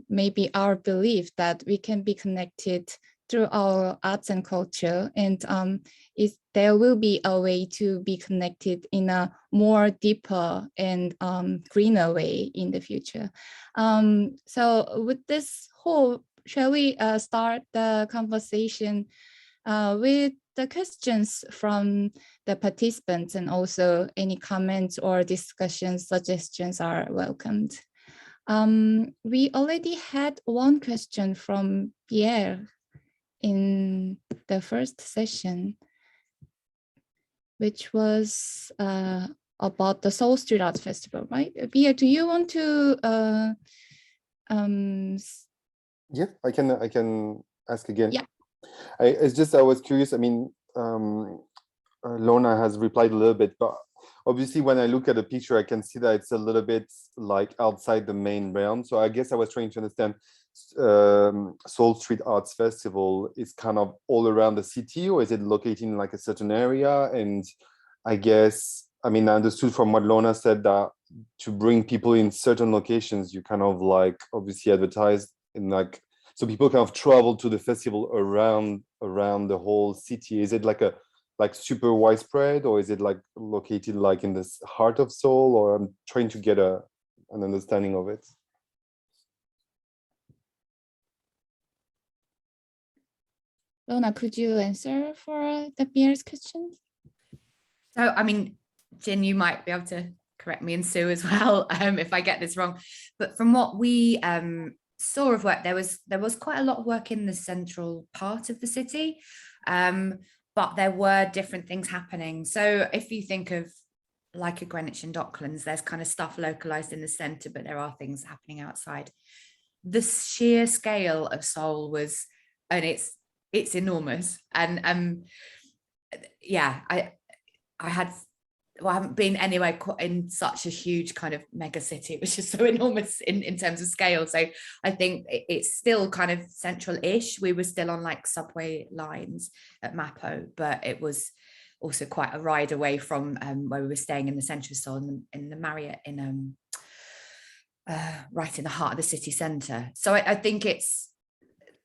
maybe our belief that we can be connected through our arts and culture, and there will be a way to be connected in a more deeper and greener way in the future. So with this hope, shall we start the conversation with the questions from the participants, and also any comments or discussions, suggestions are welcomed. We already had one question from Pierre in the first session, which was about the Seoul Street Arts Festival, right? Pierre, do you want to? Yeah, I can ask again. Yeah. It's just I was curious. I mean, Lona has replied a little bit, but obviously when I look at the picture, I can see that it's a little bit like outside the main realm. So I guess I was trying to understand, Seoul Street Arts Festival is kind of all around the city, or is it located in like a certain area? And I guess, I mean, I understood from what Lona said that to bring people in certain locations, you kind of like obviously advertise in like, so people kind of travel to the festival around the whole city. Is it like a super widespread, or is it like located like in this heart of Seoul? Or I'm trying to get an understanding of it. Lona, could you answer for the Pierre's questions? So, I mean, Jin, you might be able to correct me, and Sue as well, if I get this wrong. But from what we saw of work, there was quite a lot of work in the central part of the city, but there were different things happening. So if you think of like a Greenwich and Docklands, there's kind of stuff localized in the center, but there are things happening outside. The sheer scale of Seoul was, and it's enormous. And yeah, I haven't been anywhere in such a huge kind of mega city. It was just so enormous in terms of scale. So I think it's still kind of central-ish. We were still on like subway lines at Mapo, but it was also quite a ride away from where we were staying in the central Seoul, in the Marriott in right in the heart of the city centre. So I think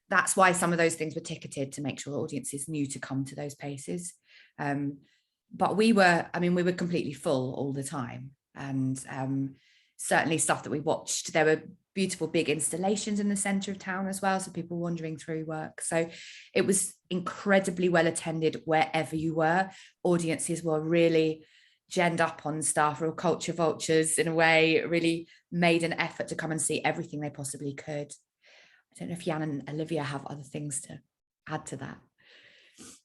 that's why some of those things were ticketed, to make sure audiences knew to come to those places. But we were completely full all the time. And certainly stuff that we watched, there were beautiful big installations in the center of town as well. So people wandering through work. So it was incredibly well attended wherever you were. Audiences were really genned up on stuff, real culture vultures in a way, really made an effort to come and see everything they possibly could. I don't know if Jan and Olivia have other things to add to that.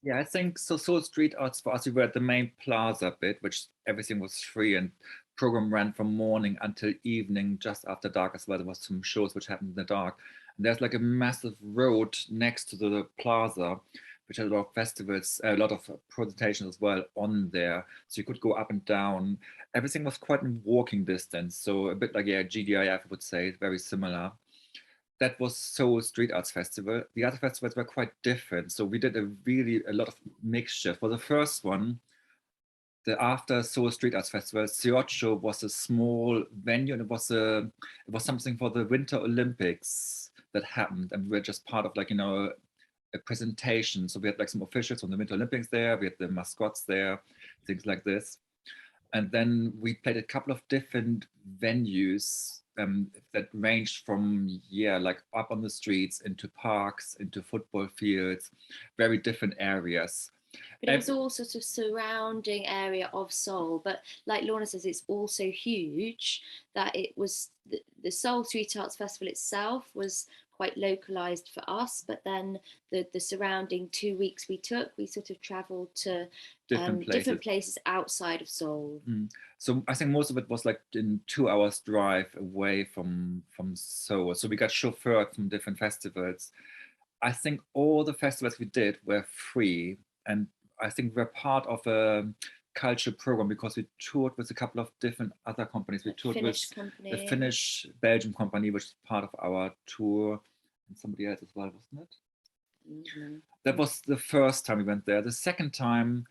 Yeah, I think so. Seoul Street Arts, for us, we were at the main plaza bit, which everything was free, and program ran from morning until evening, just after dark as well. There was some shows which happened in the dark. And there's like a massive road next to the plaza, which had a lot of festivals, a lot of presentations as well on there. So you could go up and down. Everything was quite in walking distance. So a bit like, yeah, GDIF, I would say, very similar. That was Seoul Street Arts Festival. The other festivals were quite different. So we did a lot of mixture. For the first one, the after Seoul Street Arts Festival, Seocho was a small venue, and it was something for the Winter Olympics that happened. And we were just part of like, a presentation. So we had like some officials from the Winter Olympics there. We had the mascots there, things like this. And then we played a couple of different venues that ranged from, like up on the streets, into parks, into football fields, very different areas. But it was all sort of surrounding area of Seoul. But like Lorna says, it's also huge that it was the Seoul Street Arts Festival itself was quite localized for us, but then the surrounding 2 weeks we took, we sort of traveled to different places outside of Seoul. So I think most of it was like in 2 hours drive away from Seoul. So we got chauffeured from different festivals. I think all the festivals we did were free, and I think we're part of a culture program because we toured with a couple of different other companies. We toured with the Finnish Belgium company, which is part of our tour, and somebody else as well, wasn't it? That was the first time we went there. The second time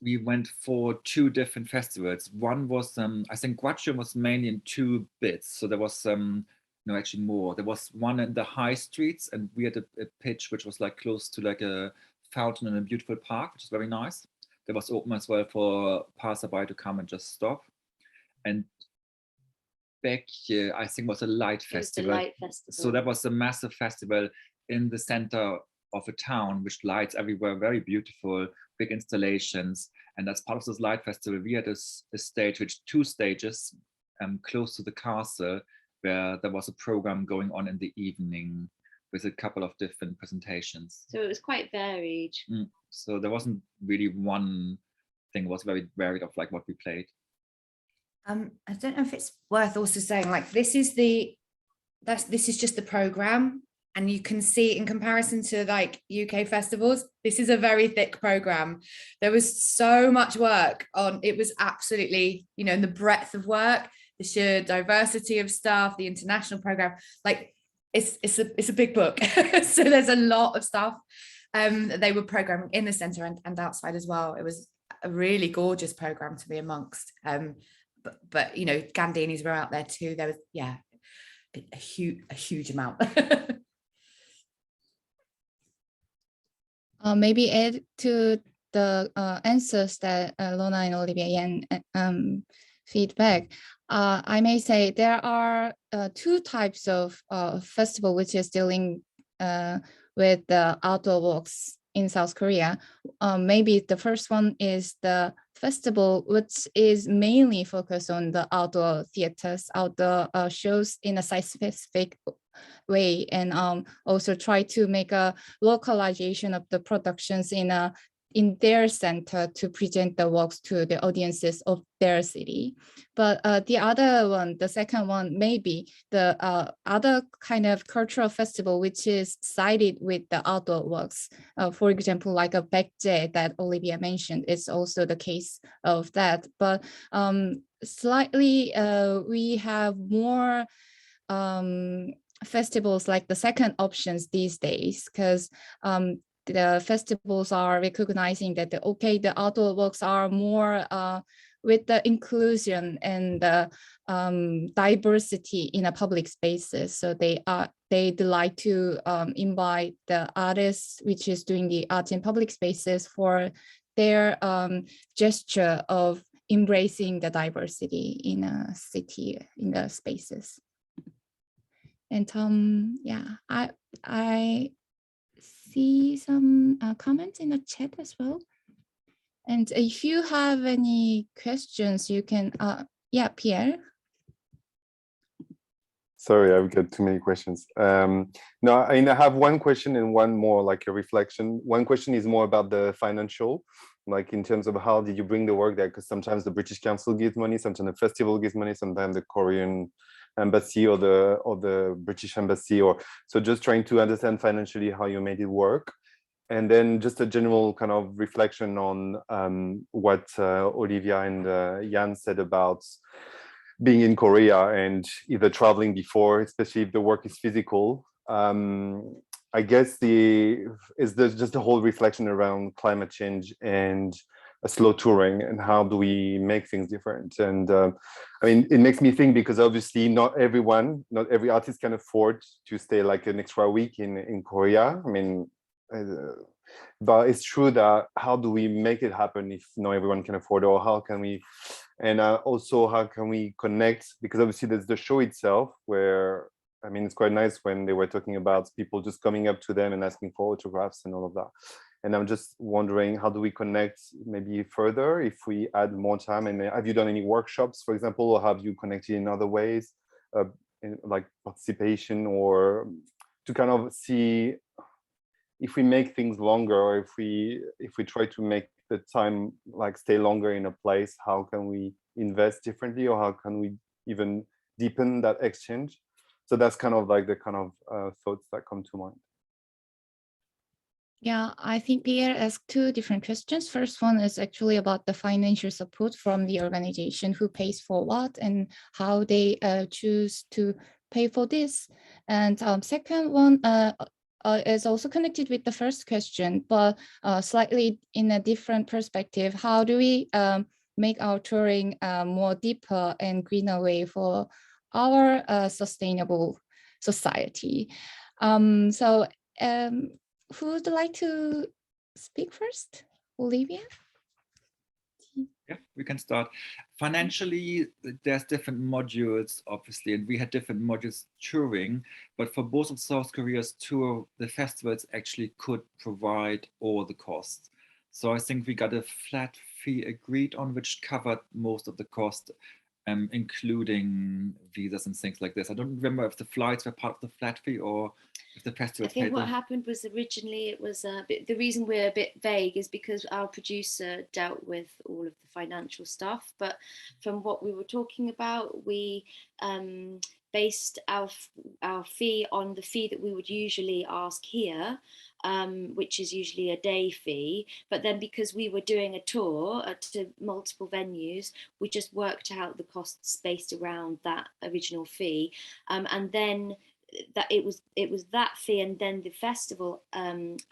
we went for 2 different festivals. One was, I think Guachum was mainly in 2 bits. So there was, no, actually more. There was one in the high streets, and we had a pitch which was like close to like a fountain in a beautiful park, which is very nice. That was open as well for passerby to come and just stop. And back here, I think was a light festival. Light festival. So that was a massive festival in the center of a town, which lights everywhere, very beautiful, big installations. And as part of this light festival, we had a stage, which 2 stages close to the castle, where there was a program going on in the evening with a couple of different presentations. So it was quite varied. So there wasn't really one thing, it was very varied of like what we played. I don't know if it's worth also saying, like, this is just the program, and you can see in comparison to like UK festivals, this is a very thick program. There was so much work on it. Was absolutely, you know, in the breadth of work, the sheer diversity of stuff, the international program, like it's a big book. So there's a lot of stuff they were programming in the center and outside as well. It was a really gorgeous program to be amongst. But you know, Gandinis were out there too. There was a huge amount. Maybe add to the answers that Lorna and Olivia Yan feedback. I may say there are 2 types of festival which is dealing with the outdoor walks in South Korea. Maybe the first one is the festival, which is mainly focused on the outdoor theaters, outdoor shows in a site-specific way, and also try to make a localization of the productions in their center to present the works to the audiences of their city. But the other one, the second one, maybe the other kind of cultural festival, which is sided with the outdoor works. For example, like a Baekje that Olivia mentioned, is also the case of that. But slightly, we have more festivals like the second options these days, because the festivals are recognizing that the outdoor works are more with the inclusion and the diversity in a public spaces. So they like to invite the artists which is doing the art in public spaces for their gesture of embracing the diversity in a city, in the spaces. And I see some comments in the chat as well. And if you have any questions, you can, Pierre. Sorry, I've got too many questions. No, I have one question and one more like a reflection. One question is more about the financial, like in terms of how did you bring the work there? Because sometimes the British Council gives money, sometimes the festival gives money, sometimes the Korean embassy or the British embassy, or so just trying to understand financially how you made it work. And then just a general kind of reflection on what Olivia and Jan said about being in Korea and either traveling before, especially if the work is physical. I guess there's just a whole reflection around climate change and a slow touring, and how do we make things different? And I mean, it makes me think, because obviously not every artist can afford to stay like an extra week in Korea. I mean, but it's true that how do we make it happen if not everyone can afford, or how can we And also, how can we connect? Because obviously there's the show itself where, I mean, it's quite nice when they were talking about people just coming up to them and asking for autographs and all of that. And I'm just wondering, how do we connect maybe further if we add more time? And have you done any workshops, for example, or have you connected in other ways, like participation, or to kind of see if we make things longer, or if we try to make the time like stay longer in a place, how can we invest differently, or how can we even deepen that exchange? So that's kind of like the kind of thoughts that come to mind. Yeah, I think Pierre asked two different questions. First one is actually about the financial support from the organization, who pays for what and how they choose to pay for this. And second one is also connected with the first question, but slightly in a different perspective. How do we make our touring more deeper and greener way for our sustainable society? Who would like to speak first? Olivia? Yeah, we can start. Financially, there's different modules, obviously, and we had different modules touring, but for both of South Korea's tour, the festivals actually could provide all the costs. So I think we got a flat fee agreed on, which covered most of the cost, including visas and things like this. I don't remember if the flights were part of the flat fee or if the festivals I think paid what them. happened was originally it was the reason we're a bit vague is because our producer dealt with all of the financial stuff. But from what we were talking about, we based our fee on the fee that we would usually ask here, which is usually a day fee. But then because we were doing a tour to multiple venues, we just worked out the costs based around that original fee, and then that it was that fee, and then the festival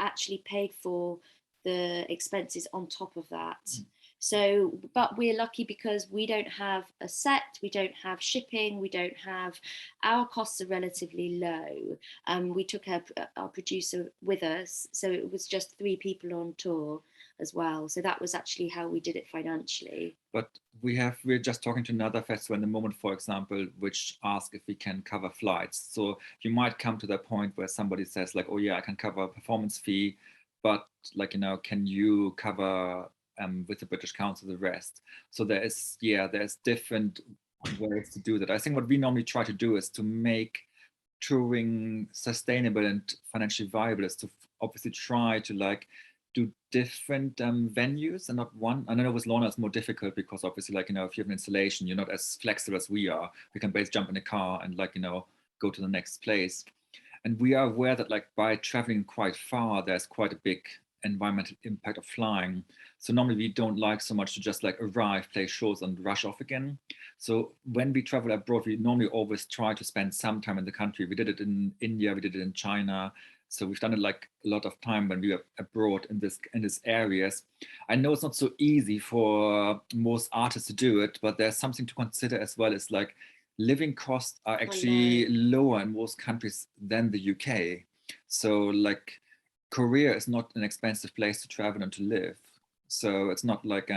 actually paid for the expenses on top of that. So, but we're lucky because we don't have a set, we don't have shipping, we don't have, our costs are relatively low. We took our producer with us, so it was just 3 people on tour as well. So that was actually how we did it financially. But we're just talking to another festival in the moment, for example, which asks if we can cover flights. So you might come to that point where somebody says like, oh yeah, I can cover a performance fee, but like, you know, can you cover with the British Council the rest? So there's different ways to do that. I think what we normally try to do is to make touring sustainable and financially viable is to obviously try to like do different venues and not one. I know with Lorna it's more difficult because obviously, like, you know, if you have an installation, you're not as flexible as we are. We can basically jump in a car and, like, you know, go to the next place. And we are aware that, like, by traveling quite far, there's quite a big environmental impact of flying. So normally we don't like so much to just like arrive, play shows and rush off again. So when we travel abroad, we normally always try to spend some time in the country. We did it in India, we did it in China. So we've done it like a lot of time when we were abroad in these areas. I know it's not so easy for most artists to do it, but there's something to consider as well. It's like living costs are actually lower in most countries than the UK. So like Korea is not an expensive place to travel and to live. So it's not like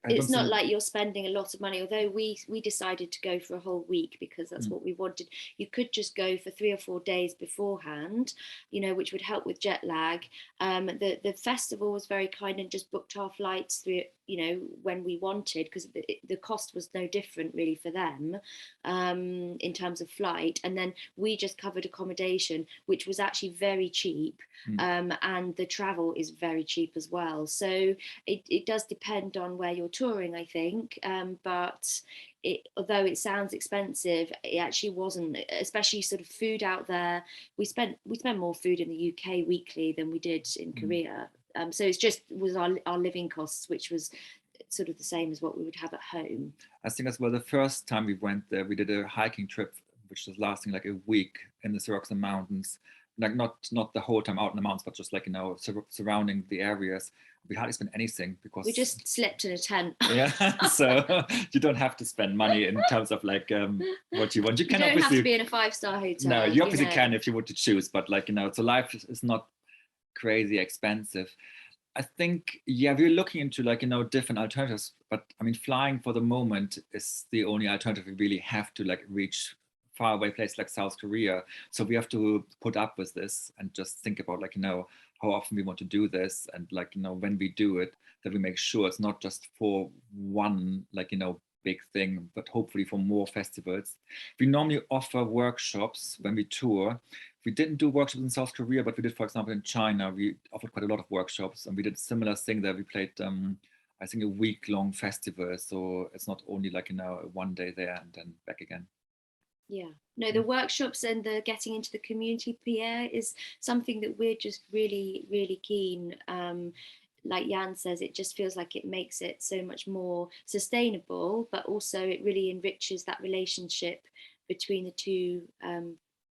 it's not like you're spending a lot of money, although we decided to go for a whole week because that's what we wanted. You could just go for 3 or 4 days beforehand, you know, which would help with jet lag. The festival was very kind and just booked our flights through, you know, when we wanted, because the cost was no different really for them in terms of flight. And then we just covered accommodation, which was actually very cheap. And the travel is very cheap as well. So it does depend on where you're touring, I think. But although it sounds expensive, it actually wasn't, especially sort of food out there. We spent more food in the UK weekly than we did in Korea. So it's just was our living costs, which was sort of the same as what we would have at home. I think as well, the first time we went there, we did a hiking trip, which was lasting like a week in the Syroxan Mountains. Like not the whole time out in the mountains, but just like, you know, surrounding the areas. We hardly spent anything because we just slept in a tent. Yeah, so you don't have to spend money in terms of like what you want. You can don't obviously have to be in a 5-star hotel. No, you obviously can if you want to choose, but like, you know, so life is not crazy expensive. I think, yeah, we're looking into like, different alternatives, but I mean, flying for the moment is the only alternative. We really have to like reach faraway places like South Korea. So we have to put up with this and just think about like, how often we want to do this. And like, when we do it, that we make sure it's not just for one, like, big thing, but hopefully for more festivals. We normally offer workshops when we tour. We didn't do workshops in South Korea, but we did, for example, in China. We offered quite a lot of workshops, and we did a similar thing there. We played, I think, a week-long festival. So it's not only like, one day there and then back again. Yeah, no, the workshops and the getting into the community, Pierre, is something that we're just really, really keen. Like Jan says, it just feels like it makes it so much more sustainable, but also it really enriches that relationship between the two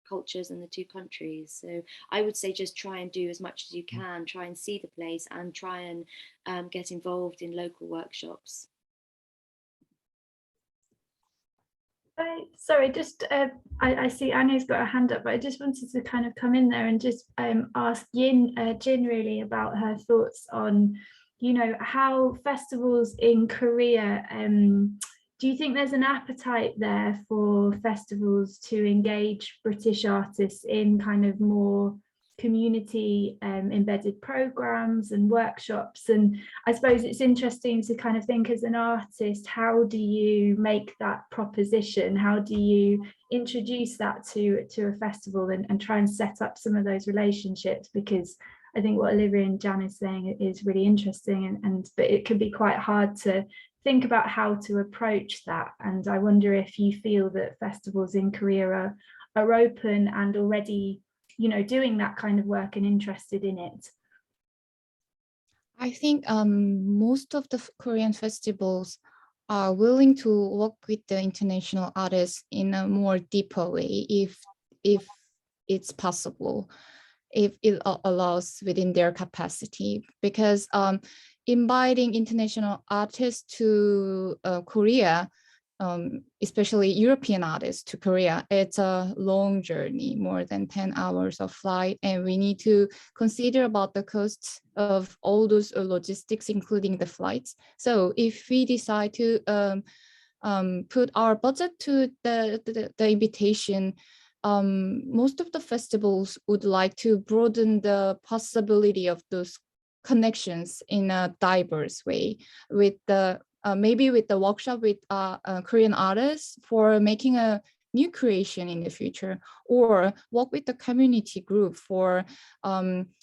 cultures and the two countries. So I would say just try and do as much as you can, try and see the place and try and get involved in local workshops. Sorry, just I see Anya's got a hand up, but I just wanted to kind of come in there and just ask Jin really about her thoughts on, how festivals in Korea, do you think there's an appetite there for festivals to engage British artists in kind of more community embedded programs and workshops? And I suppose it's interesting to kind of think, as an artist, how do you make that proposition? How do you introduce that to a festival and try and set up some of those relationships? Because I think what Olivia and Jan is saying is really interesting, but it can be quite hard to think about how to approach that. And I wonder if you feel that festivals in Korea are open and already doing that kind of work and interested in it. I think most of the Korean festivals are willing to work with the international artists in a more deeper way, if it's possible, if it allows within their capacity, because inviting international artists to Korea, especially European artists to Korea, it's a long journey, more than 10 hours of flight, and we need to consider about the costs of all those logistics, including the flights. So if we decide to put our budget to the invitation, most of the festivals would like to broaden the possibility of those connections in a diverse way, with the maybe with the workshop with Korean artists for making a new creation in the future, or work with the community group for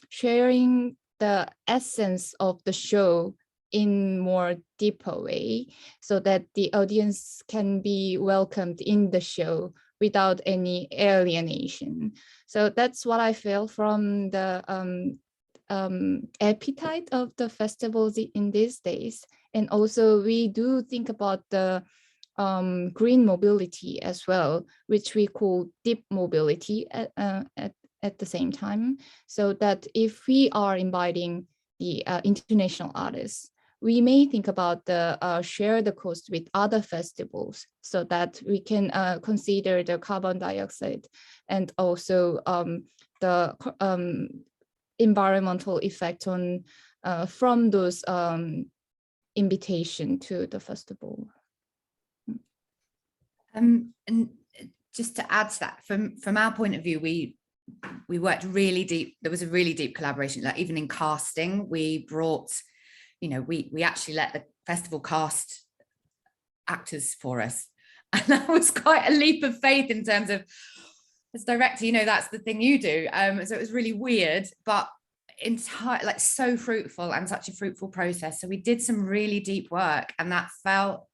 sharing the essence of the show in more deeper way, so that the audience can be welcomed in the show without any alienation. So that's what I feel from the appetite of the festivals in these days. And also we do think about the green mobility as well, which we call deep mobility at the same time. So that if we are inviting the international artists, we may think about the share the cost with other festivals, so that we can consider the carbon dioxide and also the environmental effect on from those invitation to the festival. And just to add to that, from our point of view, we worked really deep. There was a really deep collaboration, like even in casting, we brought, we actually let the festival cast actors for us. And that was quite a leap of faith in terms of, as director, that's the thing you do. So it was really weird, but so fruitful, and such a fruitful process. So we did some really deep work, and that felt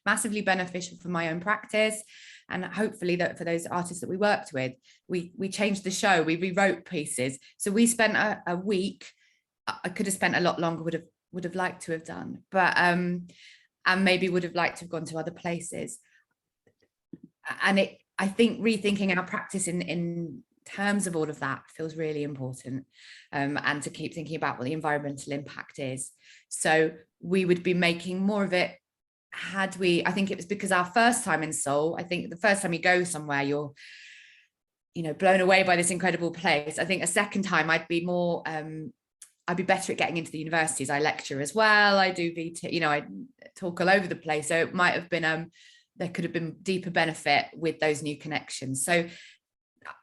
massively beneficial for my own practice, and hopefully that for those artists that we worked with. We changed the show, we rewrote pieces. So we spent a week. I could have spent a lot longer, would have liked to have done, but and maybe would have liked to have gone to other places. And I think rethinking our practice in terms of all of that feels really important, and to keep thinking about what the environmental impact is. So we would be making more of it I think it was because our first time in Seoul, I think the first time you go somewhere, you're blown away by this incredible place. I think a second time I'd be more I'd be better at getting into the universities. I lecture as well. I do VT, you know, I talk all over the place. So it might have been, there could have been deeper benefit with those new connections. So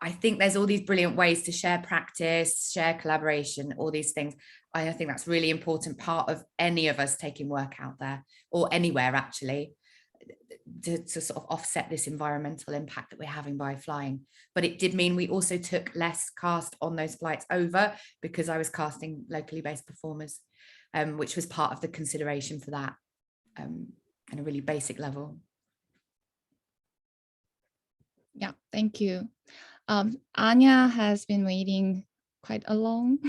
I think there's all these brilliant ways to share practice, share collaboration, all these things. I think that's really important part of any of us taking work out there or anywhere actually to sort of offset this environmental impact that we're having by flying. But it did mean we also took less cast on those flights over because I was casting locally based performers, which was part of the consideration for that at a really basic level. Yeah, thank you. Anya has been waiting quite a long.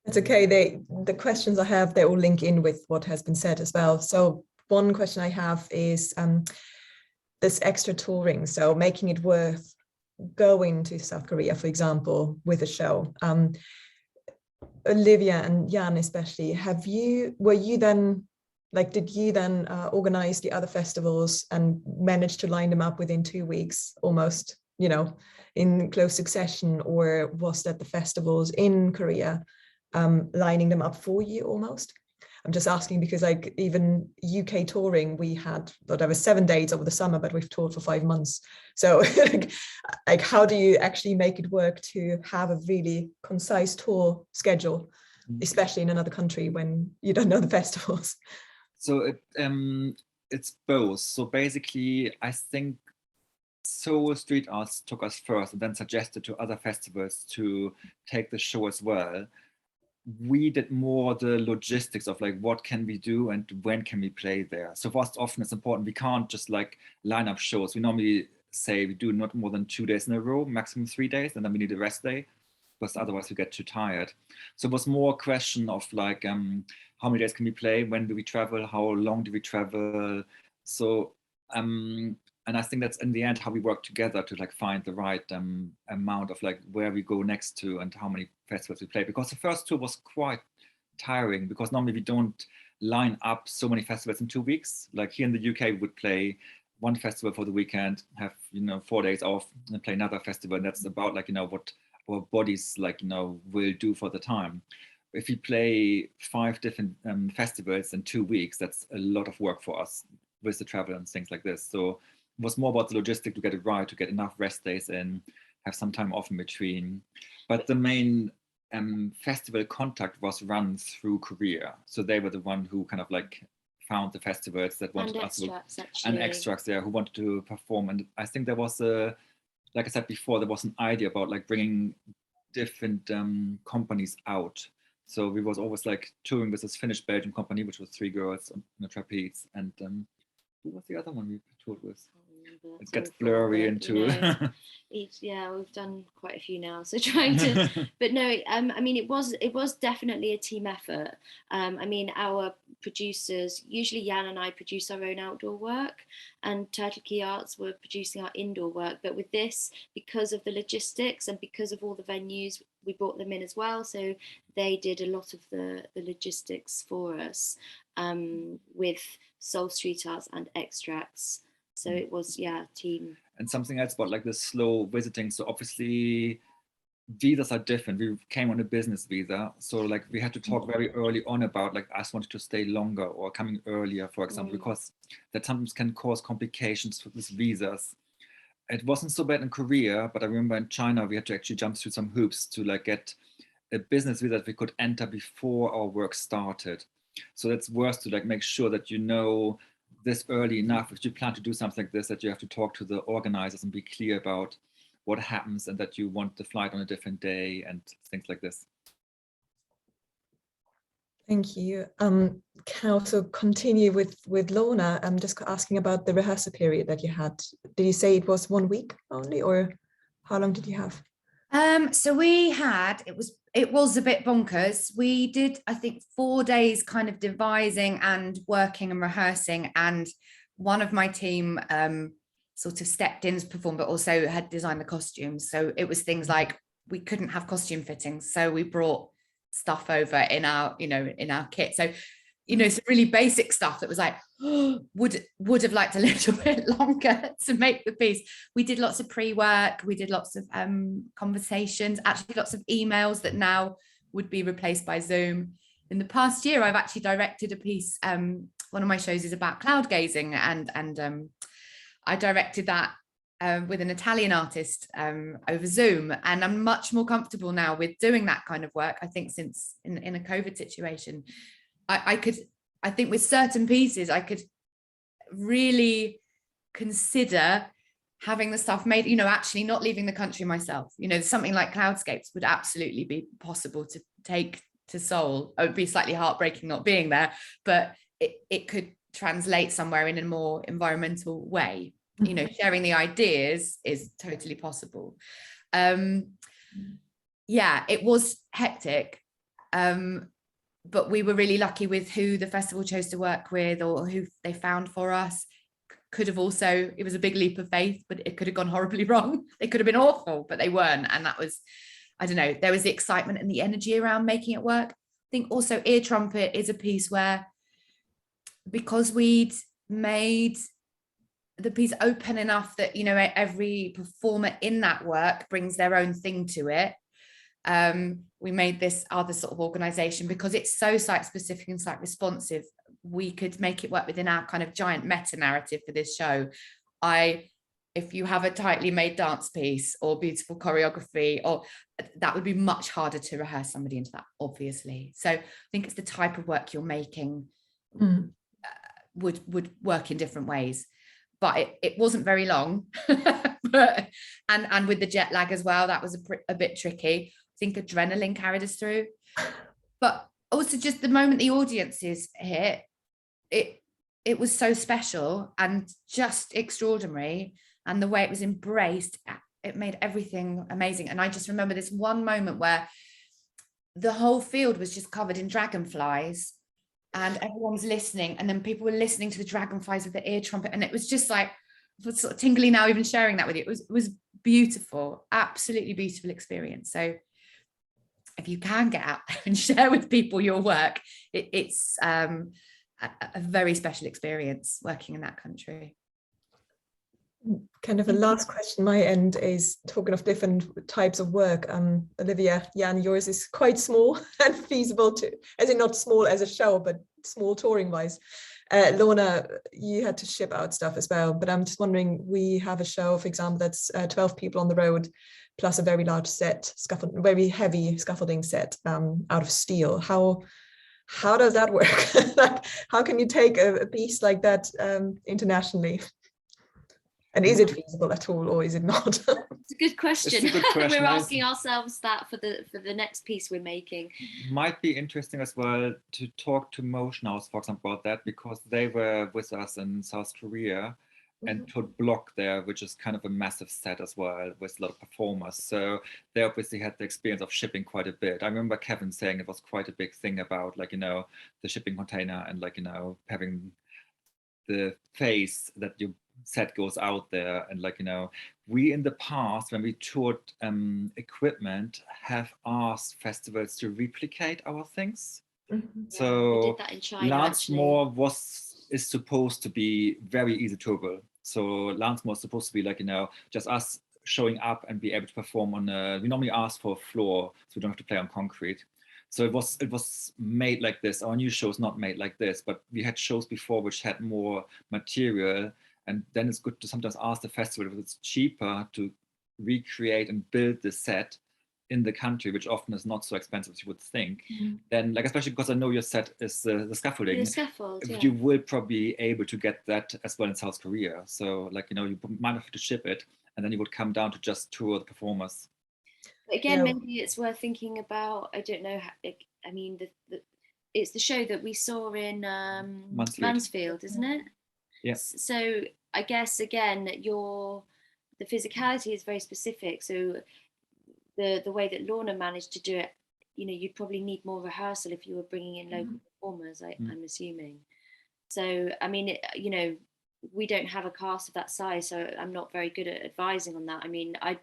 It's okay. The questions I have, they all link in with what has been said as well. So one question I have is this extra touring. So making it worth going to South Korea, for example, with a show. Olivia and Jan especially, were you then, like, did you then organize the other festivals and manage to line them up within 2 weeks almost, you know, in close succession, or was that the festivals in Korea lining them up for you almost? I'm just asking because, like, even UK touring, we had whatever 7 dates over the summer, but we've toured for 5 months. So like how do you actually make it work to have a really concise tour schedule, especially in another country when you don't know the festivals? So it's both. So basically, I think Seoul Street Arts took us first and then suggested to other festivals to take the show as well. We did more the logistics of like, what can we do and when can we play there? So for us, often it's important. We can't just like line up shows. We normally say we do not more than 2 days in a row, maximum 3 days, and then we need a rest day, because otherwise we get too tired. So it was more a question of like, how many days can we play? When do we travel? How long do we travel? So, and I think that's in the end how we work together to like find the right amount of like where we go next to and how many festivals we play. Because the first tour was quite tiring, because normally we don't line up so many festivals in 2 weeks. Like here in the UK, we would play one festival for the weekend, have, you know, 4 days off, and play another festival. And that's about like, you know, what our bodies like, you know, will do for the time. If we play 5 different festivals in 2 weeks, that's a lot of work for us with the travel and things like this. So it was more about the logistic to get it right, to get enough rest days in, have some time off in between. But the main festival contact was run through Korea. So they were the one who kind of like found the festivals that wanted us to, and extracts there who wanted to perform. And I think there was like I said before, there was an idea about like bringing different companies out. So we was always like touring with this Finnish Belgian company, which was 3 girls on a trapeze. And who was the other one we toured with? It gets blurry into. Yeah, we've done quite a few now, so trying to. But no, I mean, it was definitely a team effort. I mean, our producers, usually Jan and I produce our own outdoor work, and Turtle Key Arts were producing our indoor work. But with this, because of the logistics and because of all the venues, we brought them in as well. So they did a lot of the logistics for us with Seoul Street Arts and Extracts. So it was, yeah, team. And something else about like the slow visiting. So obviously visas are different. We came on a business visa. So like we had to talk very early on about like us wanted to stay longer or coming earlier, for example, because that sometimes can cause complications with visas. It wasn't so bad in Korea, but I remember in China, we had to actually jump through some hoops to like get a business visa that we could enter before our work started. So it's worth to like make sure that you know this early enough, if you plan to do something like this, that you have to talk to the organizers and be clear about what happens and that you want the flight on a different day and things like this. Thank you. Can I also continue with Lorna? I'm just asking about the rehearsal period that you had. Did you say it was 1 week only, or how long did you have? So we had, it was a bit bonkers. We did, I think, 4 days kind of devising and working and rehearsing. And one of my team sort of stepped in to perform, but also had designed the costumes. So it was things like we couldn't have costume fittings. So we brought stuff over in our, you know, in our kit. So, you know, some really basic stuff that was like, would have liked a little bit longer to make the piece. We did lots of pre-work, we did lots of conversations, actually lots of emails that now would be replaced by Zoom. In the past year, I've actually directed a piece. One of my shows is about cloud gazing, and I directed that with an Italian artist over Zoom, and I'm much more comfortable now with doing that kind of work. I think since in a COVID situation, I think with certain pieces, I could really consider having the stuff made, actually not leaving the country myself. Something like Cloudscapes would absolutely be possible to take to Seoul. It would be slightly heartbreaking not being there, but it could translate somewhere in a more environmental way. Sharing the ideas is totally possible. Yeah, it was hectic, but we were really lucky with who the festival chose to work with or who they found for us. Could have also, it was a big leap of faith, but it could have gone horribly wrong. They could have been awful, but they weren't. And that was, I don't know, there was the excitement and the energy around making it work. I think also Ear Trumpet is a piece where, because we'd made the piece open enough that, every performer in that work brings their own thing to it. We made this other sort of organization because it's so site specific and site responsive. We could make it work within our kind of giant meta narrative for this show. If you have a tightly made dance piece or beautiful choreography, or that would be much harder to rehearse somebody into that, obviously. So I think it's the type of work you're making would work in different ways. But it wasn't very long, and with the jet lag as well, that was a bit tricky. I think adrenaline carried us through, but also just the moment the audiences hit, it was so special and just extraordinary, and the way it was embraced, it made everything amazing. And I just remember this one moment where the whole field was just covered in dragonflies, and everyone was listening, and then people were listening to the dragonflies with the ear trumpet, and it was just like, it was sort of tingly now even sharing that with you. It was beautiful, absolutely beautiful experience. So if you can get out there and share with people your work, it's a very special experience working in that country. Kind of a last question my end is, talking of different types of work, Olivia, Jan, yours is quite small and feasible to, as in not small as a show, but small touring wise. Lorna, you had to ship out stuff as well, but I'm just wondering, we have a show, for example, that's 12 people on the road, plus a very large set, very heavy scaffolding set out of steel. How does that work? Like, how can you take a piece like that internationally? And is it feasible at all, or is it not? It's a good question. It's a good question. We're asking ourselves that for the next piece we're making. Might be interesting as well to talk to Motion House, for example, about that, because they were with us in South Korea and put Block there, which is kind of a massive set as well with a lot of performers. So they obviously had the experience of shipping quite a bit. I remember Kevin saying it was quite a big thing about, like, the shipping container and, like, having the face that you set goes out there. And, like, we in the past, when we toured equipment, have asked festivals to replicate our things. So we did that in China, Lansmore is supposed to be very easy tourable. So Lansmore is supposed to be, like, just us showing up and be able to perform on we normally ask for a floor, so we don't have to play on concrete. So it was made like this. Our new show is not made like this, but we had shows before which had more material. And then it's good to sometimes ask the festival if it's cheaper to recreate and build the set in the country, which often is not so expensive as you would think. Then, like, especially because I know your set is the scaffolding. The scaffold, yeah. You will probably be able to get that as well in South Korea. So, like, you might have to ship it, and then you would come down to just tour the performers. Again, maybe it's worth thinking about, I don't know, I mean, it's the show that we saw in Mansfield, isn't it? Yes. So I guess, again, the physicality is very specific. So the way that Lorna managed to do it, you'd probably need more rehearsal if you were bringing in local performers, I'm assuming. So, I mean, we don't have a cast of that size, so I'm not very good at advising on that. I mean, I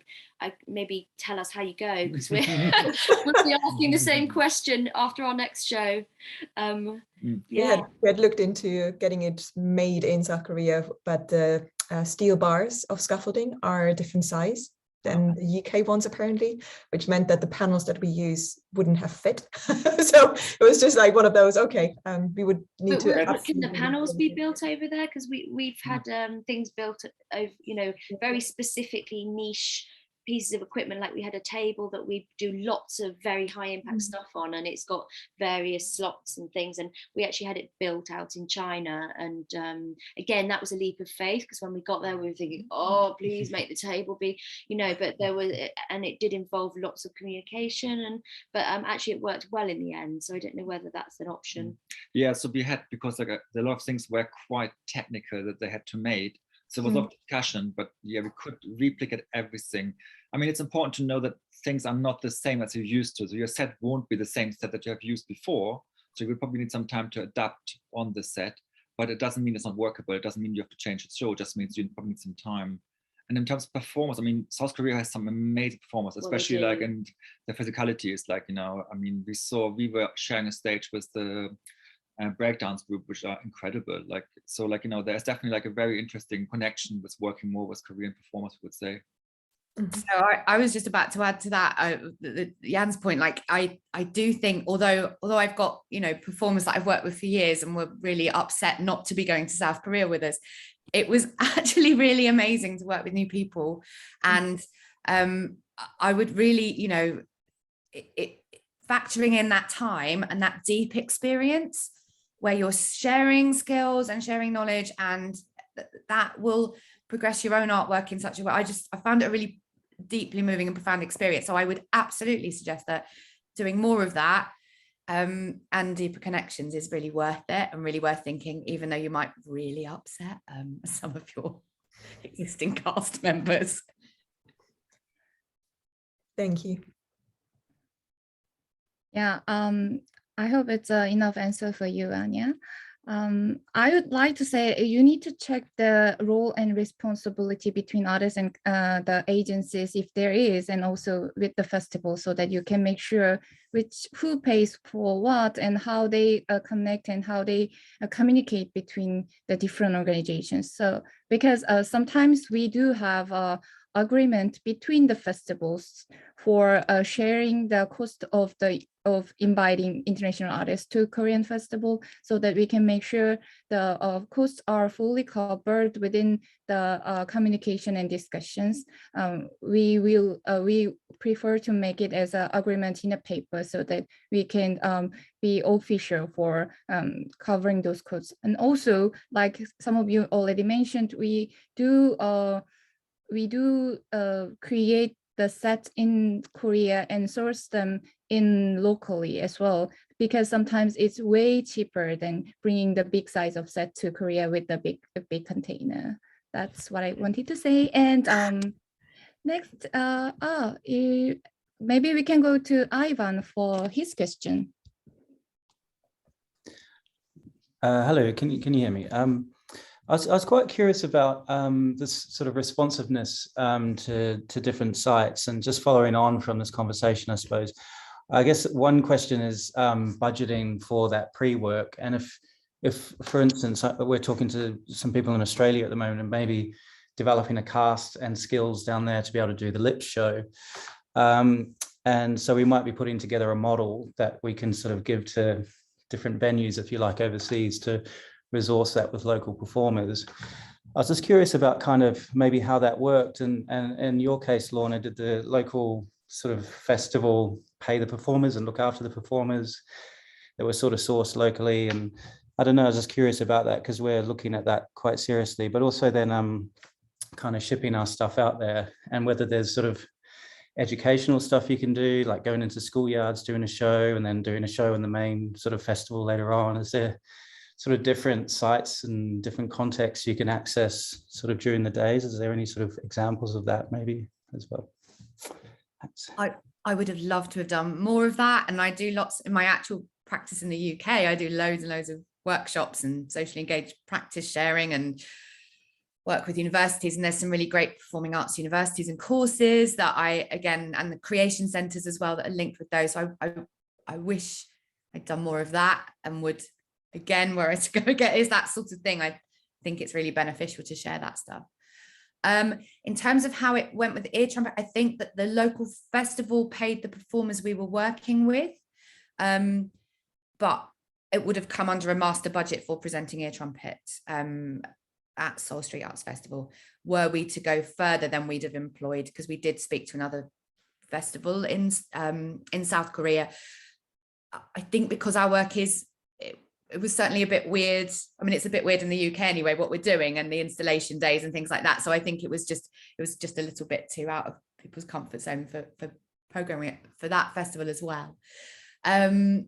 maybe tell us how you go, because we'll be asking the same question after our next show. We had looked into getting it made in South Korea, but the steel bars of scaffolding are a different size. than the UK ones apparently, which meant that the panels that we use wouldn't have fit. So it was just like one of those, okay, we would need to. Can the panels be built over there? Because we've had things built over, you know, very specifically niche pieces of equipment. Like we had a table that we do lots of very high impact stuff on, and it's got various slots and things, and we actually had it built out in China. And again, that was a leap of faith, because when we got there we were thinking, oh, please make the table be, you know, but there was, and it did involve lots of communication, but actually it worked well in the end. So I don't know whether that's an option. Yeah, so we had, because like a lot of things were quite technical that they had to make. So it was a lot of discussion, but yeah, we could replicate everything. I mean, it's important to know that things are not the same as you're used to. So your set won't be the same set that you have used before. So you will probably need some time to adapt on the set, but it doesn't mean it's not workable. It doesn't mean you have to change the show. It just means you probably need some time. And in terms of performance, I mean, South Korea has some amazing performers, especially like, and the physicality is like, you know, I mean, we were sharing a stage with the breakdance group, which are incredible. Like, so like, you know, there's definitely like a very interesting connection with working more with Korean performers, I would say. So I was just about to add to that, Jan's point. Like I do think, although I've got, you know, performers that I've worked with for years and were really upset not to be going to South Korea with us, it was actually really amazing to work with new people. And I would really, you know, factoring in that time and that deep experience where you're sharing skills and sharing knowledge, and that will progress your own artwork in such a way. I found it a really deeply moving and profound experience. So I would absolutely suggest that doing more of that and deeper connections is really worth it, and really worth thinking, even though you might really upset some of your existing cast members. Thank you. Yeah, I hope it's enough answer for you, Anya. I would like to say you need to check the role and responsibility between artists and the agencies, if there is, and also with the festival, so that you can make sure who pays for what and how they connect and how they communicate between the different organizations. So because sometimes we do have agreement between the festivals for sharing the cost of inviting international artists to Korean festival, so that we can make sure the costs are fully covered within the communication and discussions. We prefer to make it as an agreement in a paper, so that we can be official for covering those costs. And also, like some of you already mentioned, we do create the sets in Korea and source them in locally as well, because sometimes it's way cheaper than bringing the big size of set to Korea with the big container. That's what I wanted to say. And next, maybe we can go to Ivan for his question. Hello, can you hear me? I was quite curious about this sort of responsiveness to different sites, and just following on from this conversation, I suppose. I guess one question is budgeting for that pre-work, and if for instance we're talking to some people in Australia at the moment, and maybe developing a cast and skills down there to be able to do the lip show, and so we might be putting together a model that we can sort of give to different venues, if you like, overseas, to resource that with local performers. I was just curious about kind of maybe how that worked, and in your case, Lorna, did the local sort of festival pay the performers and look after the performers that were sort of sourced locally? And I don't know, I was just curious about that, because we're looking at that quite seriously, but also then kind of shipping our stuff out there, and whether there's sort of educational stuff you can do, like going into schoolyards, doing a show, and then doing a show in the main sort of festival later on. Is there sort of different sites and different contexts you can access sort of during the days? Is there any sort of examples of that maybe as well? Thanks. I would have loved to have done more of that. And I do lots in my actual practice in the UK. I do loads and loads of workshops and socially engaged practice sharing, and work with universities. And there's some really great performing arts universities and courses that and the creation centers as well that are linked with those. So I wish I'd done more of that, and would, again, where to go get is that sort of thing. I think it's really beneficial to share that stuff. In terms of how it went with Ear Trumpet, I think that the local festival paid the performers we were working with, but it would have come under a master budget for presenting Ear Trumpet at Seoul Street Arts Festival. Were we to go further, then we'd have employed, because we did speak to another festival in South Korea. I think because our work is, it was certainly a bit weird. I mean, it's a bit weird in the UK anyway, what we're doing and the installation days and things like that. So I think it was just a little bit too out of people's comfort zone for programming it for that festival as well. I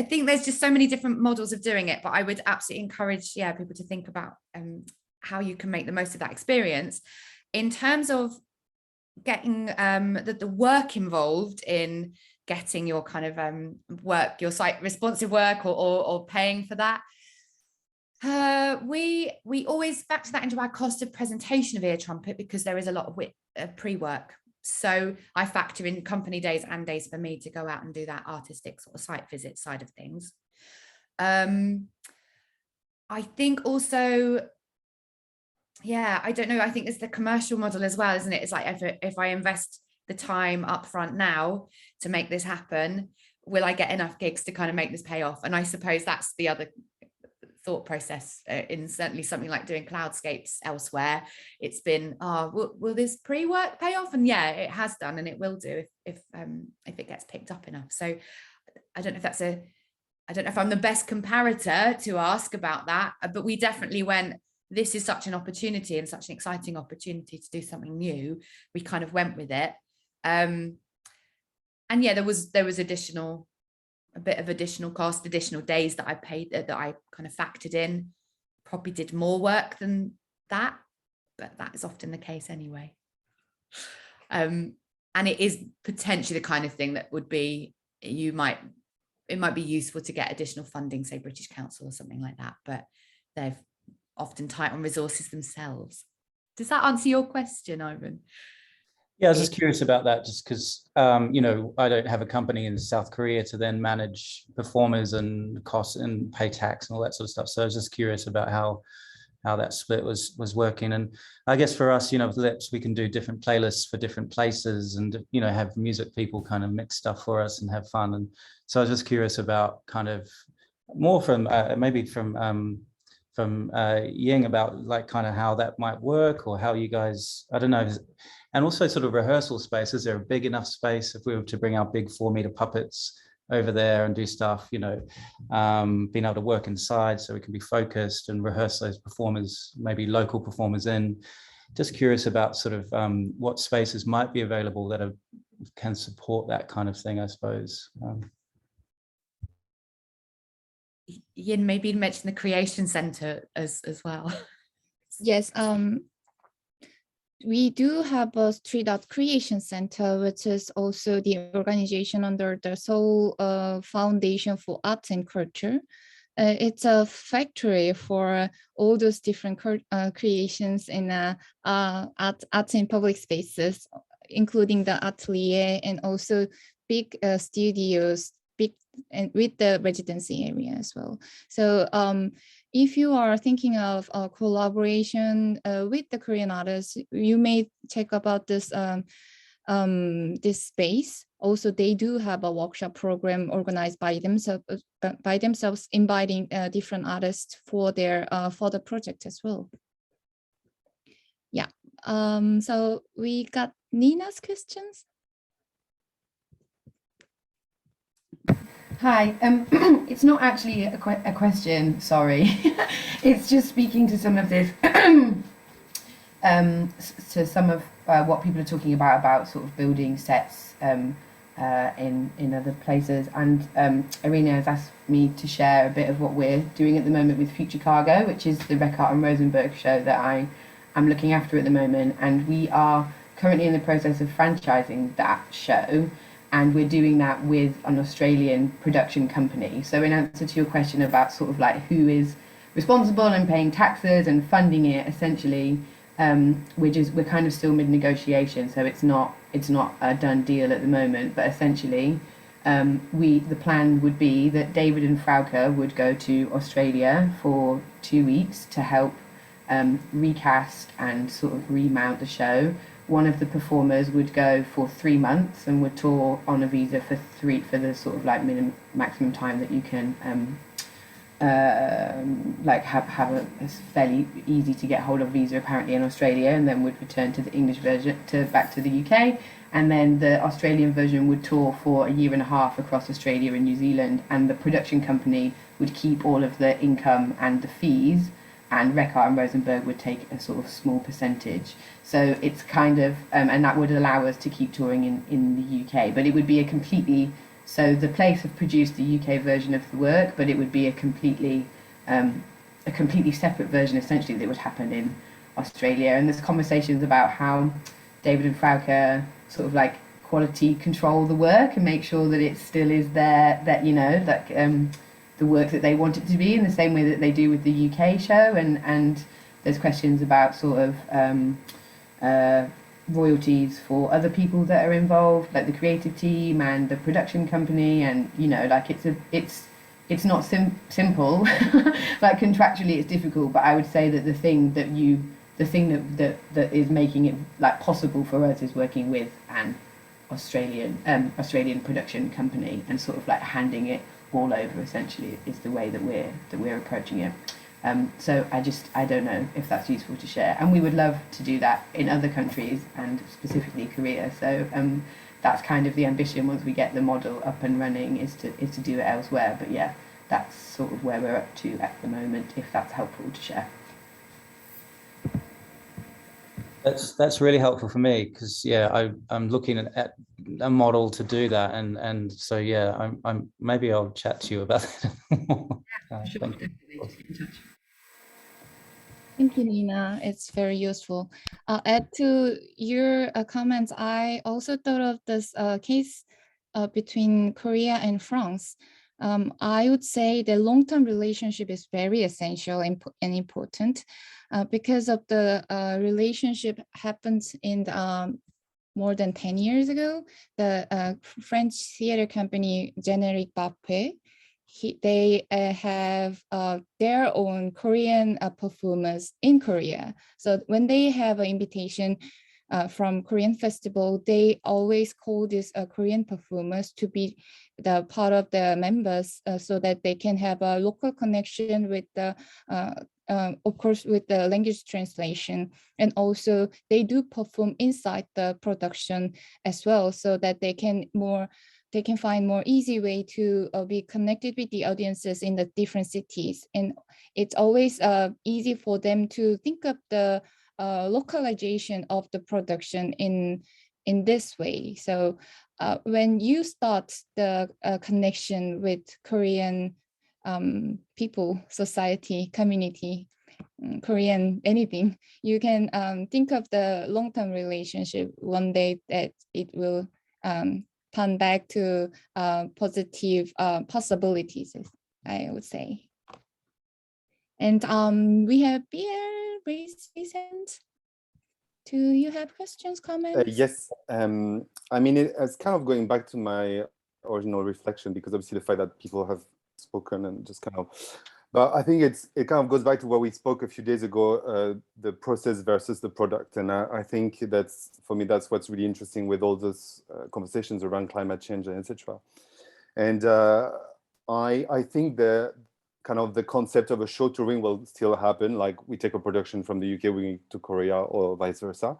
think there's just so many different models of doing it, but I would absolutely encourage people to think about how you can make the most of that experience. In terms of getting the work involved in getting your kind of work, your site responsive work, or paying for that, we always factor that into our cost of presentation of Ear Trumpet, because there is a lot of pre-work. So I factor in company days and days for me to go out and do that artistic sort of site visit side of things. I think also, I don't know, I think it's the commercial model as well, isn't it? It's like, if I invest the time up front now to make this happen, will I get enough gigs to kind of make this pay off? And I suppose that's the other thought process in certainly something like doing cloudscapes elsewhere. It's been, will this pre-work pay off? And yeah, it has done, and it will do if it gets picked up enough. So I don't know if I don't know if I'm the best comparator to ask about that, but we definitely went, this is such an opportunity and such an exciting opportunity to do something new. We kind of went with it. And yeah, there was a bit of additional cost, additional days that I paid, that I kind of factored in. Probably did more work than that, but that is often the case anyway. And it is potentially the kind of thing that would be, it might be useful to get additional funding, say British Council or something like that, but they're often tight on resources themselves. Does that answer your question, Ivan? Yeah, I was just curious about that, just because, you know, I don't have a company in South Korea to then manage performers and costs and pay tax and all that sort of stuff. So I was just curious about how that split was working. And I guess for us, you know, with Lips, we can do different playlists for different places and, you know, have music people kind of mix stuff for us and have fun. And so I was just curious about kind of more from maybe from Ying, about like kind of how that might work, or how you guys, I don't know. And also sort of rehearsal space. Is there a big enough space if we were to bring our big 4-meter puppets over there and do stuff, you know, being able to work inside so we can be focused and rehearse those performers, maybe local performers in. Just curious about sort of what spaces might be available that can support that kind of thing, I suppose. Yin, maybe you mentioned the Creation Centre as well. Yes, we do have a Street Art Creation Center, which is also the organization under the Seoul Foundation for Arts and Culture. It's a factory for all those different creations in arts and public spaces, including the atelier and also big studios, and with the residency area as well. So if you are thinking of a collaboration with the Korean artists, you may check about this this space. Also, they do have a workshop program organized by themselves, inviting different artists for the project as well. Yeah. So we got Nina's questions. Hi, it's not actually a question, sorry. It's just speaking to some of this, to some of what people are talking about sort of building sets in other places. And Irina has asked me to share a bit of what we're doing at the moment with Future Cargo, which is the Reckart and Rosenberg show that I am looking after at the moment. And we are currently in the process of franchising that show. And we're doing that with an Australian production company. So in answer to your question about sort of like who is responsible and paying taxes and funding it, essentially, we're kind of still mid-negotiation. So it's not a done deal at the moment. But essentially, the plan would be that David and Frauke would go to Australia for 2 weeks to help recast and sort of remount the show. One of the performers would go for 3 months and would tour on a visa for the sort of like maximum time that you can like have a fairly easy to get hold of visa apparently in Australia, and then would return to the English version back to the UK, and then the Australian version would tour for 1.5 years across Australia and New Zealand, and the production company would keep all of the income and the fees, and Rekha and Rosenberg would take a sort of small percentage. So it's kind of and that would allow us to keep touring in the UK, but it would be a completely, so the place have produced the UK version of the work, but it would be a completely separate version essentially that would happen in Australia. And there's conversations about how David and Frauke sort of like quality control the work and make sure that it still is there, that you know, that the work that they want it to be in the same way that they do with the UK show. And there's questions about sort of royalties for other people that are involved, like the creative team and the production company, and you know, like it's not simple. Like contractually it's difficult, but I would say that the thing that is making it like possible for us is working with an Australian production company and sort of like handing it all over essentially is the way that we're approaching it. So I don't know if that's useful to share, and we would love to do that in other countries and specifically Korea. So that's kind of the ambition once we get the model up and running, is to do it elsewhere. But yeah, that's sort of where we're up to at the moment, if that's helpful to share. That's really helpful for me, because yeah, I'm looking at a model to do that, and so yeah, I'm maybe I'll chat to you about it. Thank you. Thank you, Nina. It's very useful. Add to your comments, I also thought of this case between Korea and France. I would say the long-term relationship is very essential and important because of the relationship happens in more than 10 years ago. The French theater company Generic Bapé, they have their own Korean performers in Korea. So when they have an invitation from Korean festival, they always call these Korean performers to be the part of the members so that they can have a local connection with the of course, with the language translation. And also they do perform inside the production as well, so that they can find more easy way to be connected with the audiences in the different cities. And it's always easy for them to think of the localization of the production in this way. So when you start the connection with Korean people, society, community, Korean anything, you can think of the long-term relationship one day that it will turn back to positive possibilities, I would say. And we have Pierre raised his hand. Do you have questions, comments? Yes, I mean, it's kind of going back to my original reflection, because obviously the fact that people have spoken and just kind of, but I think it kind of goes back to what we spoke a few days ago, the process versus the product. And I think that's, for me, that's what's really interesting with all those conversations around climate change and etc. And I think the kind of the concept of a show touring will still happen. Like we take a production from the UK, we to Korea, or vice versa.